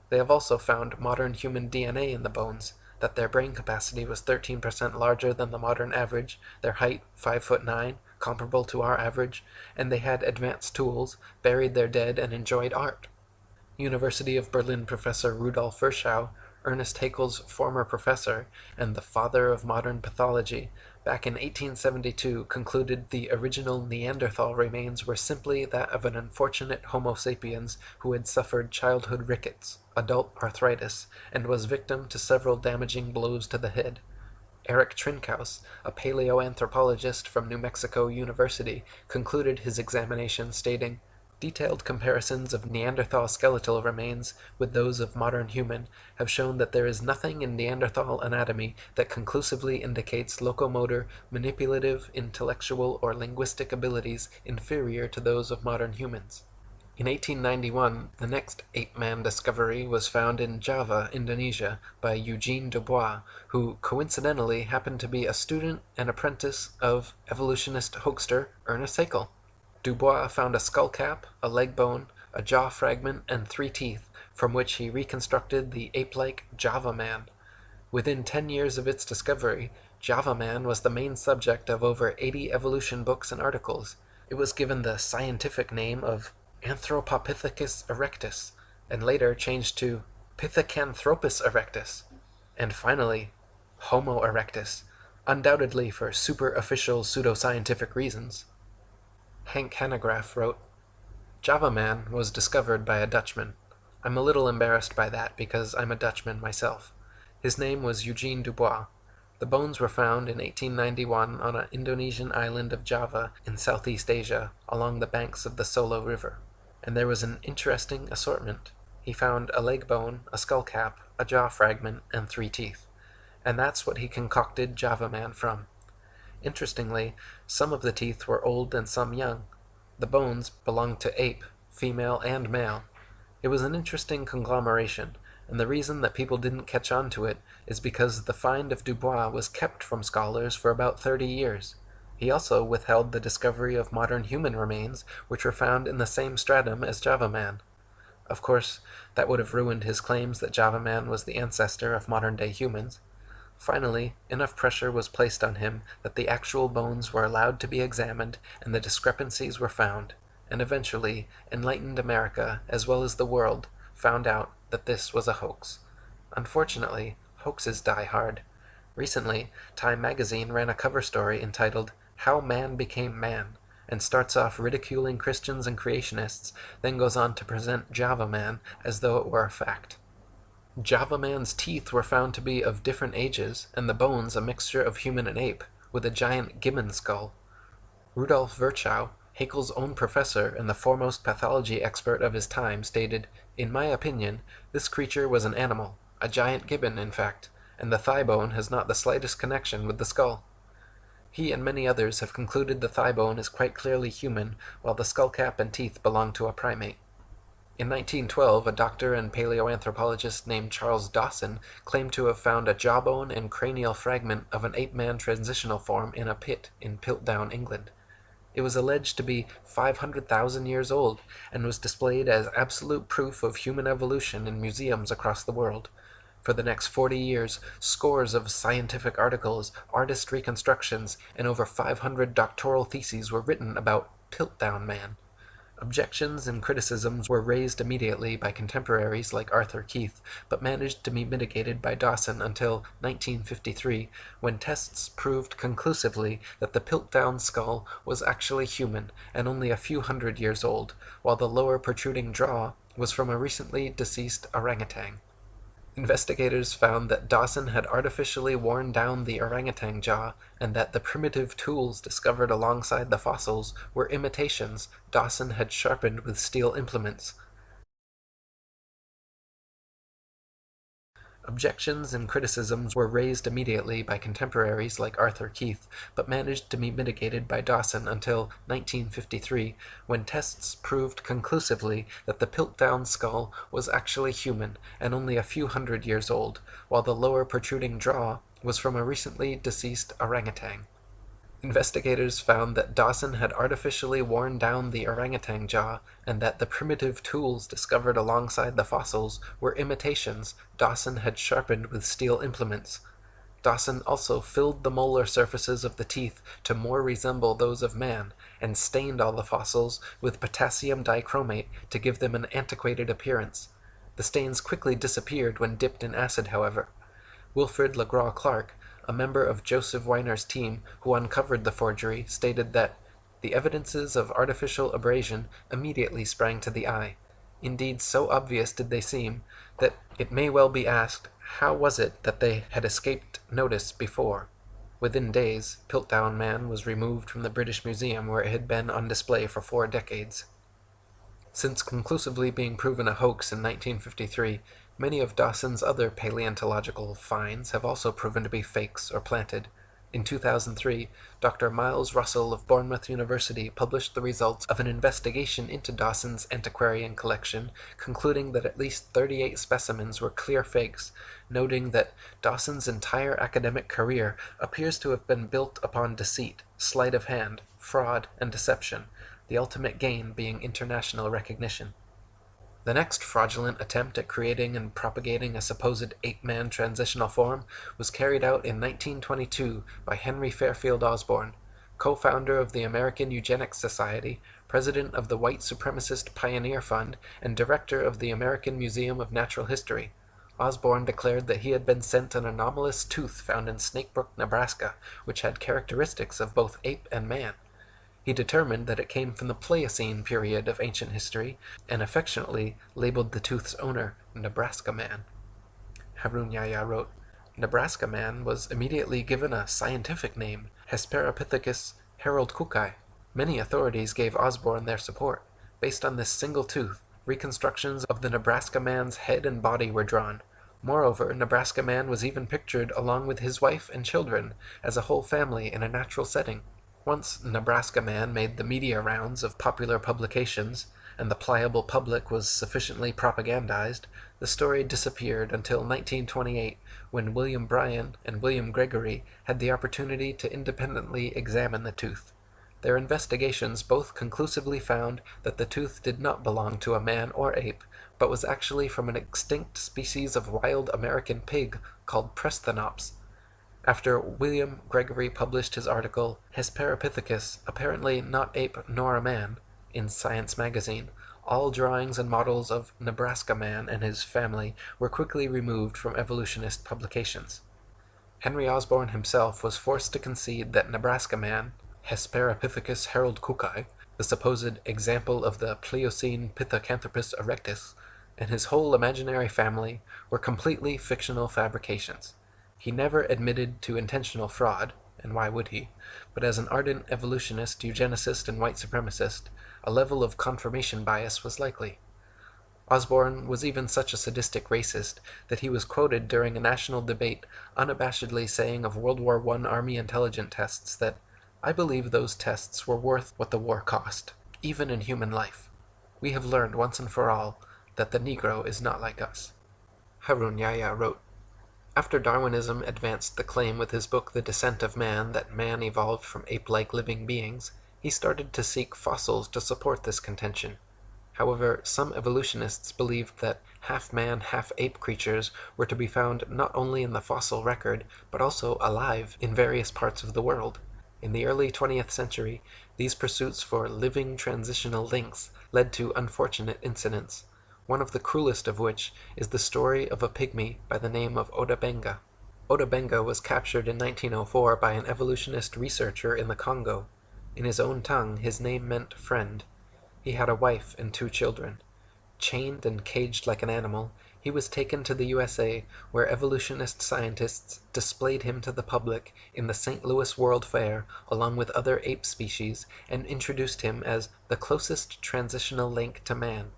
They have also found modern human DNA in the bones, that their brain capacity was 13% larger than the modern average, their height 5'9", comparable to our average, and they had advanced tools, buried their dead, and enjoyed art. University of Berlin professor Rudolf Virchow, Ernest Haeckel's former professor and the father of modern pathology, back in 1872 concluded the original Neanderthal remains were simply that of an unfortunate Homo sapiens who had suffered childhood rickets, adult arthritis, and was victim to several damaging blows to the head. Eric Trinkaus, a paleoanthropologist from New Mexico University, concluded his examination stating, "Detailed comparisons of Neanderthal skeletal remains with those of modern human have shown that there is nothing in Neanderthal anatomy that conclusively indicates locomotor, manipulative, intellectual, or linguistic abilities inferior to those of modern humans." In 1891, the next ape-man discovery was found in Java, Indonesia, by Eugene Dubois, who coincidentally happened to be a student and apprentice of evolutionist hoaxer Ernest Haeckel. Dubois found a skull cap, a leg bone, a jaw fragment, and 3 teeth, from which he reconstructed the ape-like Java man. Within 10 years of its discovery, Java man was the main subject of over 80 evolution books and articles. It was given the scientific name of Anthropopithecus erectus, and later changed to Pithecanthropus erectus, and finally Homo erectus, undoubtedly for superficial pseudoscientific reasons. Hank Hanegraaff wrote, "Java man was discovered by a Dutchman. I'm a little embarrassed by that because I'm a Dutchman myself. His name was Eugene Dubois. The bones were found in 1891 on an Indonesian island of Java in Southeast Asia along the banks of the Solo River. And there was an interesting assortment. He found a leg bone, a skull cap, a jaw fragment, and 3 teeth. And that's what he concocted Java man from. Interestingly, some of the teeth were old and some young. The bones belonged to ape, female and male. It was an interesting conglomeration, and the reason that people didn't catch on to it is because the find of Dubois was kept from scholars for about 30 years. He also withheld the discovery of modern human remains, which were found in the same stratum as Java man. Of course, that would have ruined his claims that Java man was the ancestor of modern-day humans. Finally, enough pressure was placed on him that the actual bones were allowed to be examined and the discrepancies were found, and eventually enlightened America, as well as the world, found out that this was a hoax. Unfortunately, hoaxes die hard. Recently, Time magazine ran a cover story entitled "How Man Became Man," and starts off ridiculing Christians and creationists, then goes on to present Java man as though it were a fact. Java man's teeth were found to be of different ages, and the bones a mixture of human and ape, with a giant gibbon skull. Rudolf Virchow, Haeckel's own professor and the foremost pathology expert of his time, stated, "In my opinion, this creature was an animal, a giant gibbon in fact, and the thigh bone has not the slightest connection with the skull." He and many others have concluded the thigh bone is quite clearly human, while the skull cap and teeth belong to a primate. In 1912, a doctor and paleoanthropologist named Charles Dawson claimed to have found a jawbone and cranial fragment of an ape-man transitional form in a pit in Piltdown, England. It was alleged to be 500,000 years old, and was displayed as absolute proof of human evolution in museums across the world. For the next 40 years, scores of scientific articles, artist reconstructions, and over 500 doctoral theses were written about Piltdown Man. Objections and criticisms were raised immediately by contemporaries like Arthur Keith, but managed to be mitigated by Dawson until 1953, when tests proved conclusively that the Piltdown skull was actually human and only a few hundred years old, while the lower protruding jaw was from a recently deceased orangutan. Investigators found that Dawson had artificially worn down the orangutan jaw and that the primitive tools discovered alongside the fossils were imitations Dawson had sharpened with steel implements. Objections and criticisms were raised immediately by contemporaries like Arthur Keith, but managed to be mitigated by Dawson until 1953, when tests proved conclusively that the Piltdown skull was actually human and only a few hundred years old, while the lower protruding jaw was from a recently deceased orangutan. Investigators found that Dawson had artificially worn down the orangutan jaw and that the primitive tools discovered alongside the fossils were imitations Dawson had sharpened with steel implements. Dawson also filled the molar surfaces of the teeth to more resemble those of man and stained all the fossils with potassium dichromate to give them an antiquated appearance. The stains quickly disappeared when dipped in acid, however. Wilfrid LaGraw-Clark, a member of Joseph Weiner's team who uncovered the forgery, stated that the evidences of artificial abrasion immediately sprang to the eye. Indeed, so obvious did they seem that it may well be asked, how was it that they had escaped notice before? Within days, Piltdown Man was removed from the British Museum, where it had been on display for 4 decades. Since conclusively being proven a hoax in 1953, many of Dawson's other paleontological finds have also proven to be fakes or planted. In 2003, Dr. Miles Russell of Bournemouth University published the results of an investigation into Dawson's antiquarian collection, concluding that at least 38 specimens were clear fakes, noting that Dawson's entire academic career appears to have been built upon deceit, sleight of hand, fraud, and deception, the ultimate gain being international recognition. The next fraudulent attempt at creating and propagating a supposed ape-man transitional form was carried out in 1922 by Henry Fairfield Osborn, co-founder of the American Eugenics Society, president of the White Supremacist Pioneer Fund, and director of the American Museum of Natural History. Osborn declared that he had been sent an anomalous tooth found in Snakebrook, Nebraska, which had characteristics of both ape and man. He determined that it came from the Pliocene period of ancient history, and affectionately labeled the tooth's owner Nebraska Man. Harun Yahya wrote, Nebraska Man was immediately given a scientific name, Hesperopithecus haroldkukii. Many authorities gave Osborn their support. Based on this single tooth, reconstructions of the Nebraska Man's head and body were drawn. Moreover, Nebraska Man was even pictured along with his wife and children as a whole family in a natural setting. Once Nebraska Man made the media rounds of popular publications, and the pliable public was sufficiently propagandized, the story disappeared until 1928, when William Bryan and William Gregory had the opportunity to independently examine the tooth. Their investigations both conclusively found that the tooth did not belong to a man or ape, but was actually from an extinct species of wild American pig called Presthenops. After William Gregory published his article, Hesperopithecus, apparently not ape nor a man, in Science magazine, all drawings and models of Nebraska Man and his family were quickly removed from evolutionist publications. Henry Osborn himself was forced to concede that Nebraska Man, Hesperopithecus haroldkukii, the supposed example of the Pliocene Pithecanthropus erectus, and his whole imaginary family were completely fictional fabrications. He never admitted to intentional fraud, and why would he? But as an ardent evolutionist, eugenicist, and white supremacist, a level of confirmation bias was likely. Osborn was even such a sadistic racist that he was quoted during a national debate unabashedly saying of World War I Army intelligence tests that, "I believe those tests were worth what the war cost, even in human life. We have learned once and for all that the Negro is not like us." Harun Yahya wrote, after Darwinism advanced the claim with his book The Descent of Man that man evolved from ape-like living beings, he started to seek fossils to support this contention. However, some evolutionists believed that half-man, half-ape creatures were to be found not only in the fossil record, but also alive in various parts of the world. In the early 20th century, these pursuits for living transitional links led to unfortunate incidents, one of the cruelest of which is the story of a pygmy by the name of Odabenga. Odabenga was captured in 1904 by an evolutionist researcher in the Congo. In his own tongue, his name meant friend. He had a wife and 2 children. Chained and caged like an animal, He was taken to the USA, where evolutionist scientists displayed him to the public in the St. Louis World Fair along with other ape species and introduced him as the closest transitional link to man.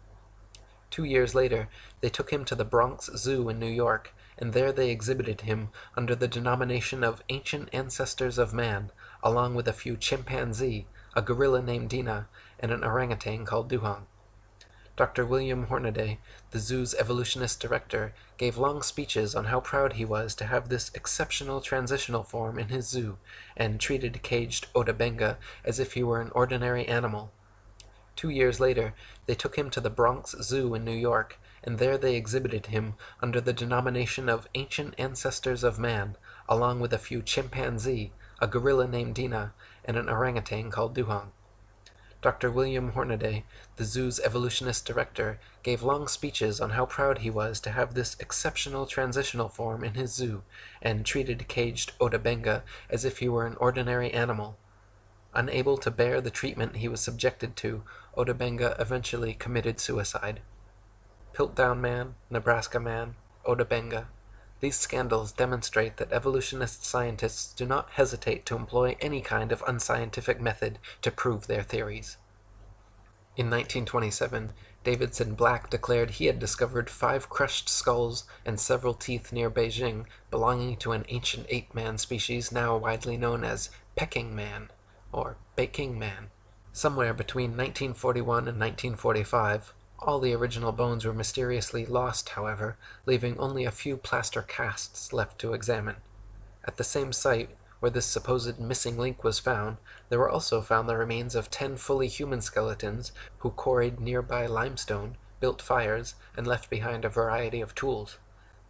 2 years later, they took him to the Bronx Zoo in New York, and there they exhibited him under the denomination of ancient ancestors of man, along with a few chimpanzee, a gorilla named Dina, and an orangutan called Duhong. Dr. William Hornaday, the zoo's evolutionist director, gave long speeches on how proud he was to have this exceptional transitional form in his zoo, and treated caged Otabenga as if he were an ordinary animal. 2 years later, they took him to the Bronx Zoo in New York, and there they exhibited him under the denomination of ancient ancestors of man, along with a few chimpanzee, a gorilla named Dina, and an orangutan called Duhong. Dr. William Hornaday, the zoo's evolutionist director, gave long speeches on how proud he was to have this exceptional transitional form in his zoo, and treated caged Otabenga as if he were an ordinary animal. Unable to bear the treatment he was subjected to, Otabenga eventually committed suicide. Piltdown Man, Nebraska Man, Otabenga. These scandals demonstrate that evolutionist scientists do not hesitate to employ any kind of unscientific method to prove their theories. In 1927, Davidson Black declared he had discovered 5 crushed skulls and several teeth near Beijing belonging to an ancient ape-man species now widely known as Peking Man, or Peking Man. Somewhere between 1941 and 1945, all the original bones were mysteriously lost, however, leaving only a few plaster casts left to examine. At the same site where this supposed missing link was found, there were also found the remains of 10 fully human skeletons who quarried nearby limestone, built fires, and left behind a variety of tools.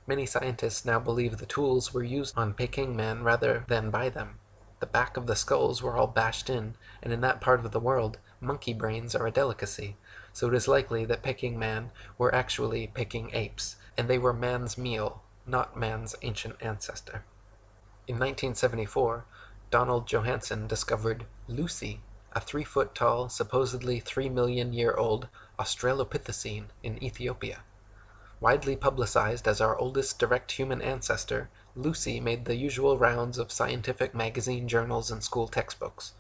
Many scientists now believe the tools were used on Peking Man rather than by them. The back of the skulls were all bashed in, and in that part of the world, monkey brains are a delicacy, so it is likely that Peking Man were actually Peking apes, and they were man's meal, not man's ancient ancestor. In 1974, Donald Johanson discovered Lucy, a 3-foot-tall, supposedly 3-million-year-old Australopithecine in Ethiopia. Widely publicized as our oldest direct human ancestor, Lucy made the usual rounds of scientific magazine journals and school textbooks.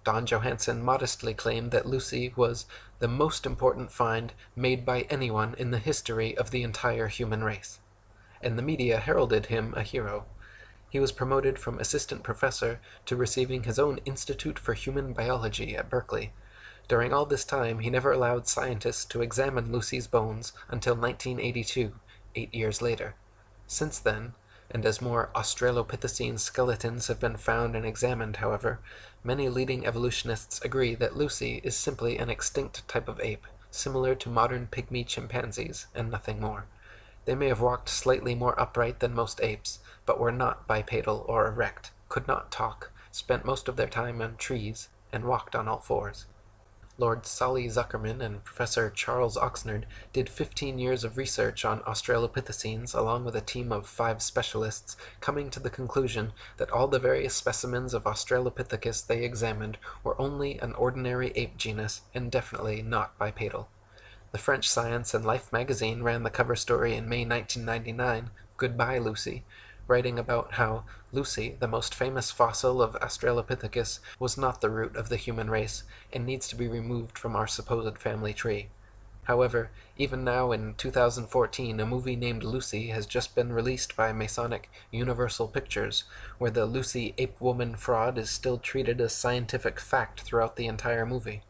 Don Johanson modestly claimed that Lucy was the most important find made by anyone in the history of the entire human race, and the media heralded him a hero. He was promoted from assistant professor to receiving his own Institute for Human Biology at Berkeley. During all this time, he never allowed scientists to examine Lucy's bones until 1982, 8 years later. Since then, and as more Australopithecine skeletons have been found and examined, however, many leading evolutionists agree that Lucy is simply an extinct type of ape, similar to modern pygmy chimpanzees, and nothing more. They may have walked slightly more upright than most apes, but were not bipedal or erect, could not talk, spent most of their time on trees, and walked on all fours. Lord Solly Zuckerman and Professor Charles Oxnard did 15 years of research on Australopithecines along with a team of 5 specialists, coming to the conclusion that all the various specimens of Australopithecus they examined were only an ordinary ape genus and definitely not bipedal. The French Science and Life magazine ran the cover story in May 1999, Goodbye Lucy, writing about how Lucy, the most famous fossil of Australopithecus, was not the root of the human race and needs to be removed from our supposed family tree. However, even now in 2014, a movie named Lucy has just been released by Masonic Universal Pictures, where the Lucy ape-woman fraud is still treated as scientific fact throughout the entire movie.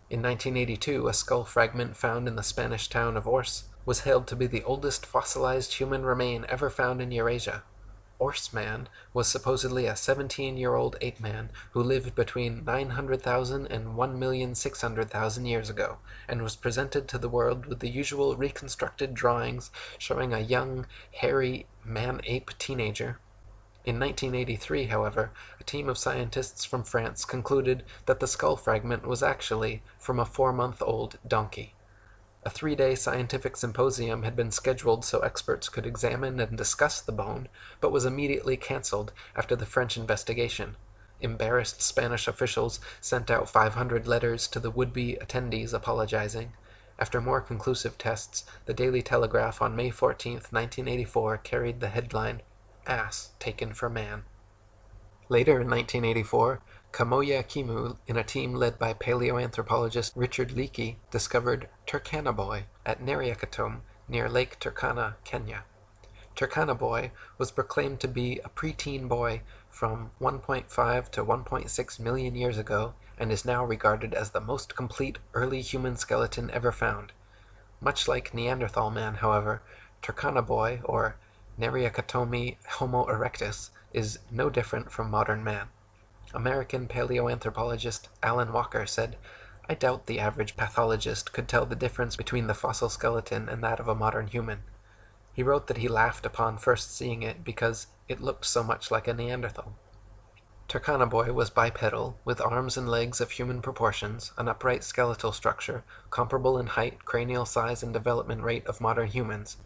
In 1982, a skull fragment found in the Spanish town of Ors was hailed to be the oldest fossilized human remain ever found in Eurasia. Ors Man was supposedly a 17-year-old ape man who lived between 900,000 and 1,600,000 years ago, and was presented to the world with the usual reconstructed drawings showing a young, hairy man-ape teenager. In 1983, however, a team of scientists from France concluded that the skull fragment was actually from a 4-month-old donkey. A 3-day scientific symposium had been scheduled so experts could examine and discuss the bone, but was immediately cancelled after the French investigation. Embarrassed Spanish officials sent out 500 letters to the would-be attendees apologizing. After more conclusive tests, the Daily Telegraph on May 14, 1984 carried the headline, "Ass Taken for Man." Later in 1984, Kamoya Kimu, in a team led by paleoanthropologist Richard Leakey, discovered Turkana Boy at Neriakatum near Lake Turkana, Kenya. Turkana Boy was proclaimed to be a preteen boy from 1.5 to 1.6 million years ago and is now regarded as the most complete early human skeleton ever found. Much like Neanderthal man, however, Turkana Boy, or Neriakatomi Homo erectus, is no different from modern man. American paleoanthropologist Alan Walker said, "I doubt the average pathologist could tell the difference between the fossil skeleton and that of a modern human." He wrote that he laughed upon first seeing it because it looked so much like a Neanderthal. Turkana Boy was bipedal, with arms and legs of human proportions, an upright skeletal structure, comparable in height, cranial size, and development rate of modern humans.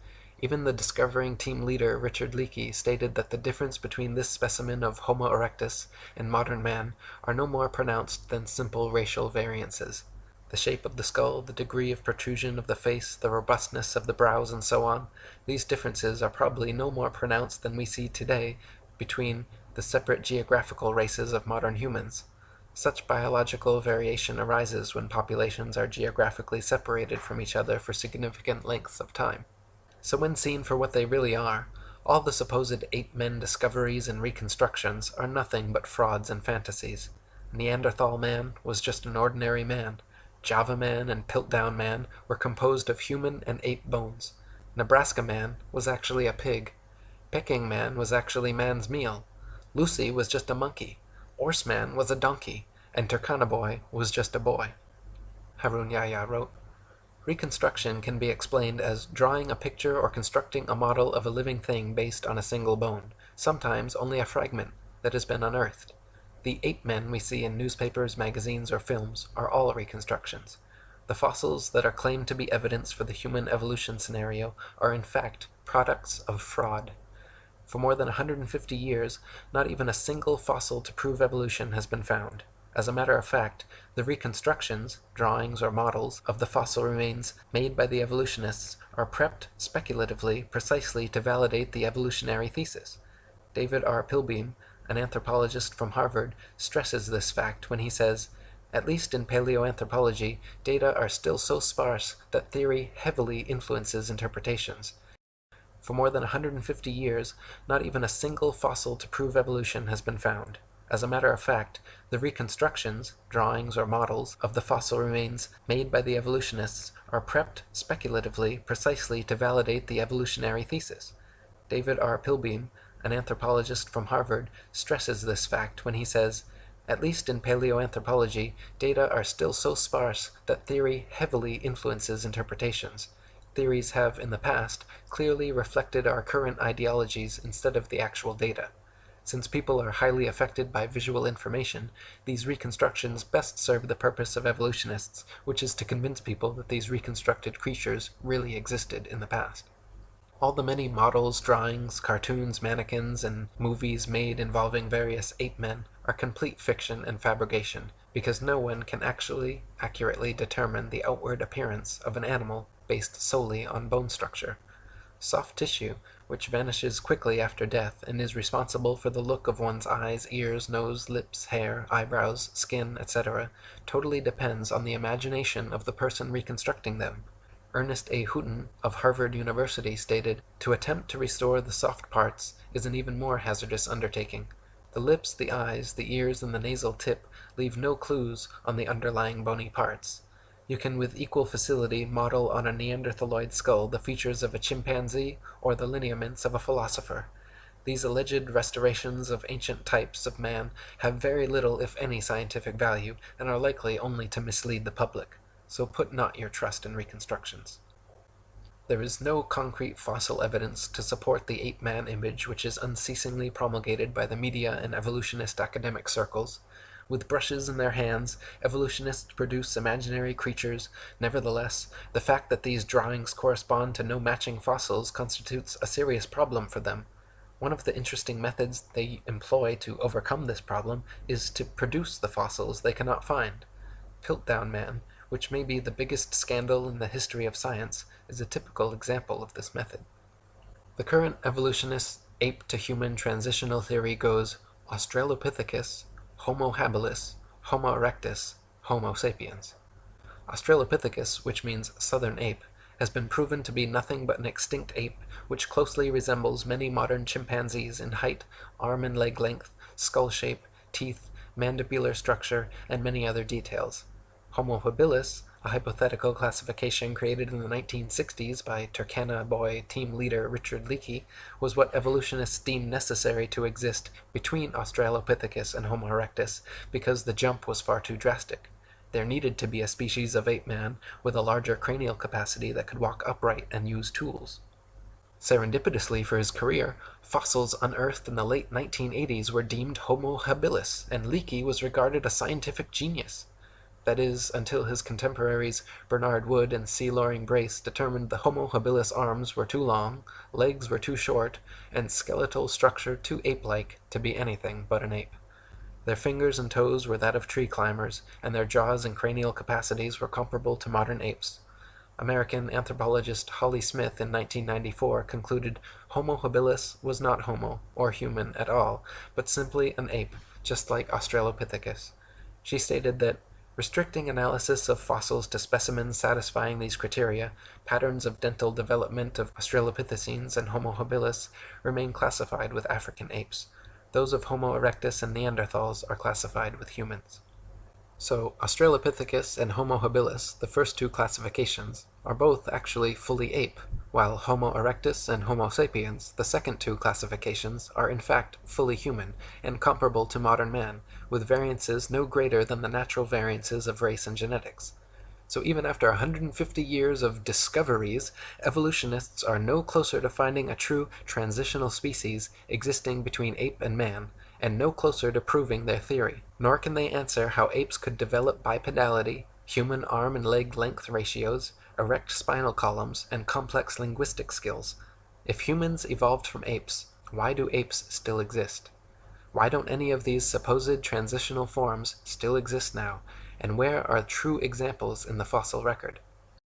Even the discovering team leader Richard Leakey stated that the difference between this specimen of Homo erectus and modern man are no more pronounced than simple racial variances. The shape of the skull, the degree of protrusion of the face, the robustness of the brows, and so on, these differences are probably no more pronounced than we see today between the separate geographical races of modern humans. Such biological variation arises when populations are geographically separated from each other for significant lengths of time. So when seen for what they really are, all the supposed ape-men discoveries and reconstructions are nothing but frauds and fantasies. Neanderthal man was just an ordinary man. Java man and Piltdown man were composed of human and ape bones. Nebraska man was actually a pig. Peking man was actually man's meal. Lucy was just a monkey. Orse man was a donkey. And Turkana Boy was just a boy. Harun Yahya wrote, "Reconstruction can be explained as drawing a picture or constructing a model of a living thing based on a single bone, sometimes only a fragment, that has been unearthed. The ape-men we see in newspapers, magazines, or films are all reconstructions. The fossils that are claimed to be evidence for the human evolution scenario are in fact products of fraud. For more than 150 years, not even a single fossil to prove evolution has been found. As a matter of fact, the reconstructions, drawings or models, of the fossil remains made by the evolutionists are prepped speculatively precisely to validate the evolutionary thesis. David R. Pilbeam, an anthropologist from Harvard, stresses this fact when he says, "At least in paleoanthropology, data are still so sparse that theory heavily influences interpretations. For more than 150 years, not even a single fossil to prove evolution has been found. As a matter of fact, the reconstructions, drawings or models, of the fossil remains made by the evolutionists are prepped speculatively precisely to validate the evolutionary thesis." David R. Pilbeam, an anthropologist from Harvard, stresses this fact when he says, "At least in paleoanthropology, data are still so sparse that theory heavily influences interpretations. Theories have, in the past, clearly reflected our current ideologies instead of the actual data. Since people are highly affected by visual information, these reconstructions best serve the purpose of evolutionists, which is to convince people that these reconstructed creatures really existed in the past." All the many models, drawings, cartoons, mannequins, and movies made involving various ape-men are complete fiction and fabrication, because no one can actually accurately determine the outward appearance of an animal based solely on bone structure. Soft tissue, which vanishes quickly after death and is responsible for the look of one's eyes, ears, nose, lips, hair, eyebrows, skin, etc., totally depends on the imagination of the person reconstructing them. Ernest A. Houghton of Harvard University stated, "To attempt to restore the soft parts is an even more hazardous undertaking. The lips, the eyes, the ears, and the nasal tip leave no clues on the underlying bony parts. You can with equal facility model on a Neanderthaloid skull the features of a chimpanzee or the lineaments of a philosopher. These alleged restorations of ancient types of man have very little if any scientific value, and are likely only to mislead the public. So put not your trust in reconstructions." There is no concrete fossil evidence to support the ape-man image which is unceasingly promulgated by the media and evolutionist academic circles. With brushes in their hands, evolutionists produce imaginary creatures. Nevertheless, the fact that these drawings correspond to no matching fossils constitutes a serious problem for them. One of the interesting methods they employ to overcome this problem is to produce the fossils they cannot find. Piltdown man, which may be the biggest scandal in the history of science, is a typical example of this method. The current evolutionist ape-to-human transitional theory goes Australopithecus, Homo habilis, Homo erectus, Homo sapiens. Australopithecus, which means southern ape, has been proven to be nothing but an extinct ape which closely resembles many modern chimpanzees in height, arm and leg length, skull shape, teeth, mandibular structure, and many other details. Homo habilis, a hypothetical classification created in the 1960s by Turkana boy team leader Richard Leakey, was what evolutionists deemed necessary to exist between Australopithecus and Homo erectus because the jump was far too drastic. There needed to be a species of ape-man with a larger cranial capacity that could walk upright and use tools. Serendipitously for his career, fossils unearthed in the late 1980s were deemed Homo habilis, and Leakey was regarded a scientific genius. That is, until his contemporaries Bernard Wood and C. Loring Brace determined the Homo habilis arms were too long, legs were too short, and skeletal structure too ape-like to be anything but an ape. Their fingers and toes were that of tree climbers, and their jaws and cranial capacities were comparable to modern apes. American anthropologist Holly Smith in 1994 concluded Homo habilis was not homo, or human at all, but simply an ape, just like Australopithecus. She stated that restricting analysis of fossils to specimens satisfying these criteria, patterns of dental development of Australopithecines and Homo habilis remain classified with African apes. Those of Homo erectus and Neanderthals are classified with humans. So, Australopithecus and Homo habilis, the first two classifications, are both actually fully ape, while Homo erectus and Homo sapiens, the second two classifications, are in fact fully human and comparable to modern man, with variances no greater than the natural variances of race and genetics. So even after 150 years of discoveries, evolutionists are no closer to finding a true transitional species existing between ape and man, and no closer to proving their theory. Nor can they answer how apes could develop bipedality, human arm and leg length ratios, erect spinal columns, and complex linguistic skills. If humans evolved from apes, why do apes still exist? Why don't any of these supposed transitional forms still exist now? And where are true examples in the fossil record?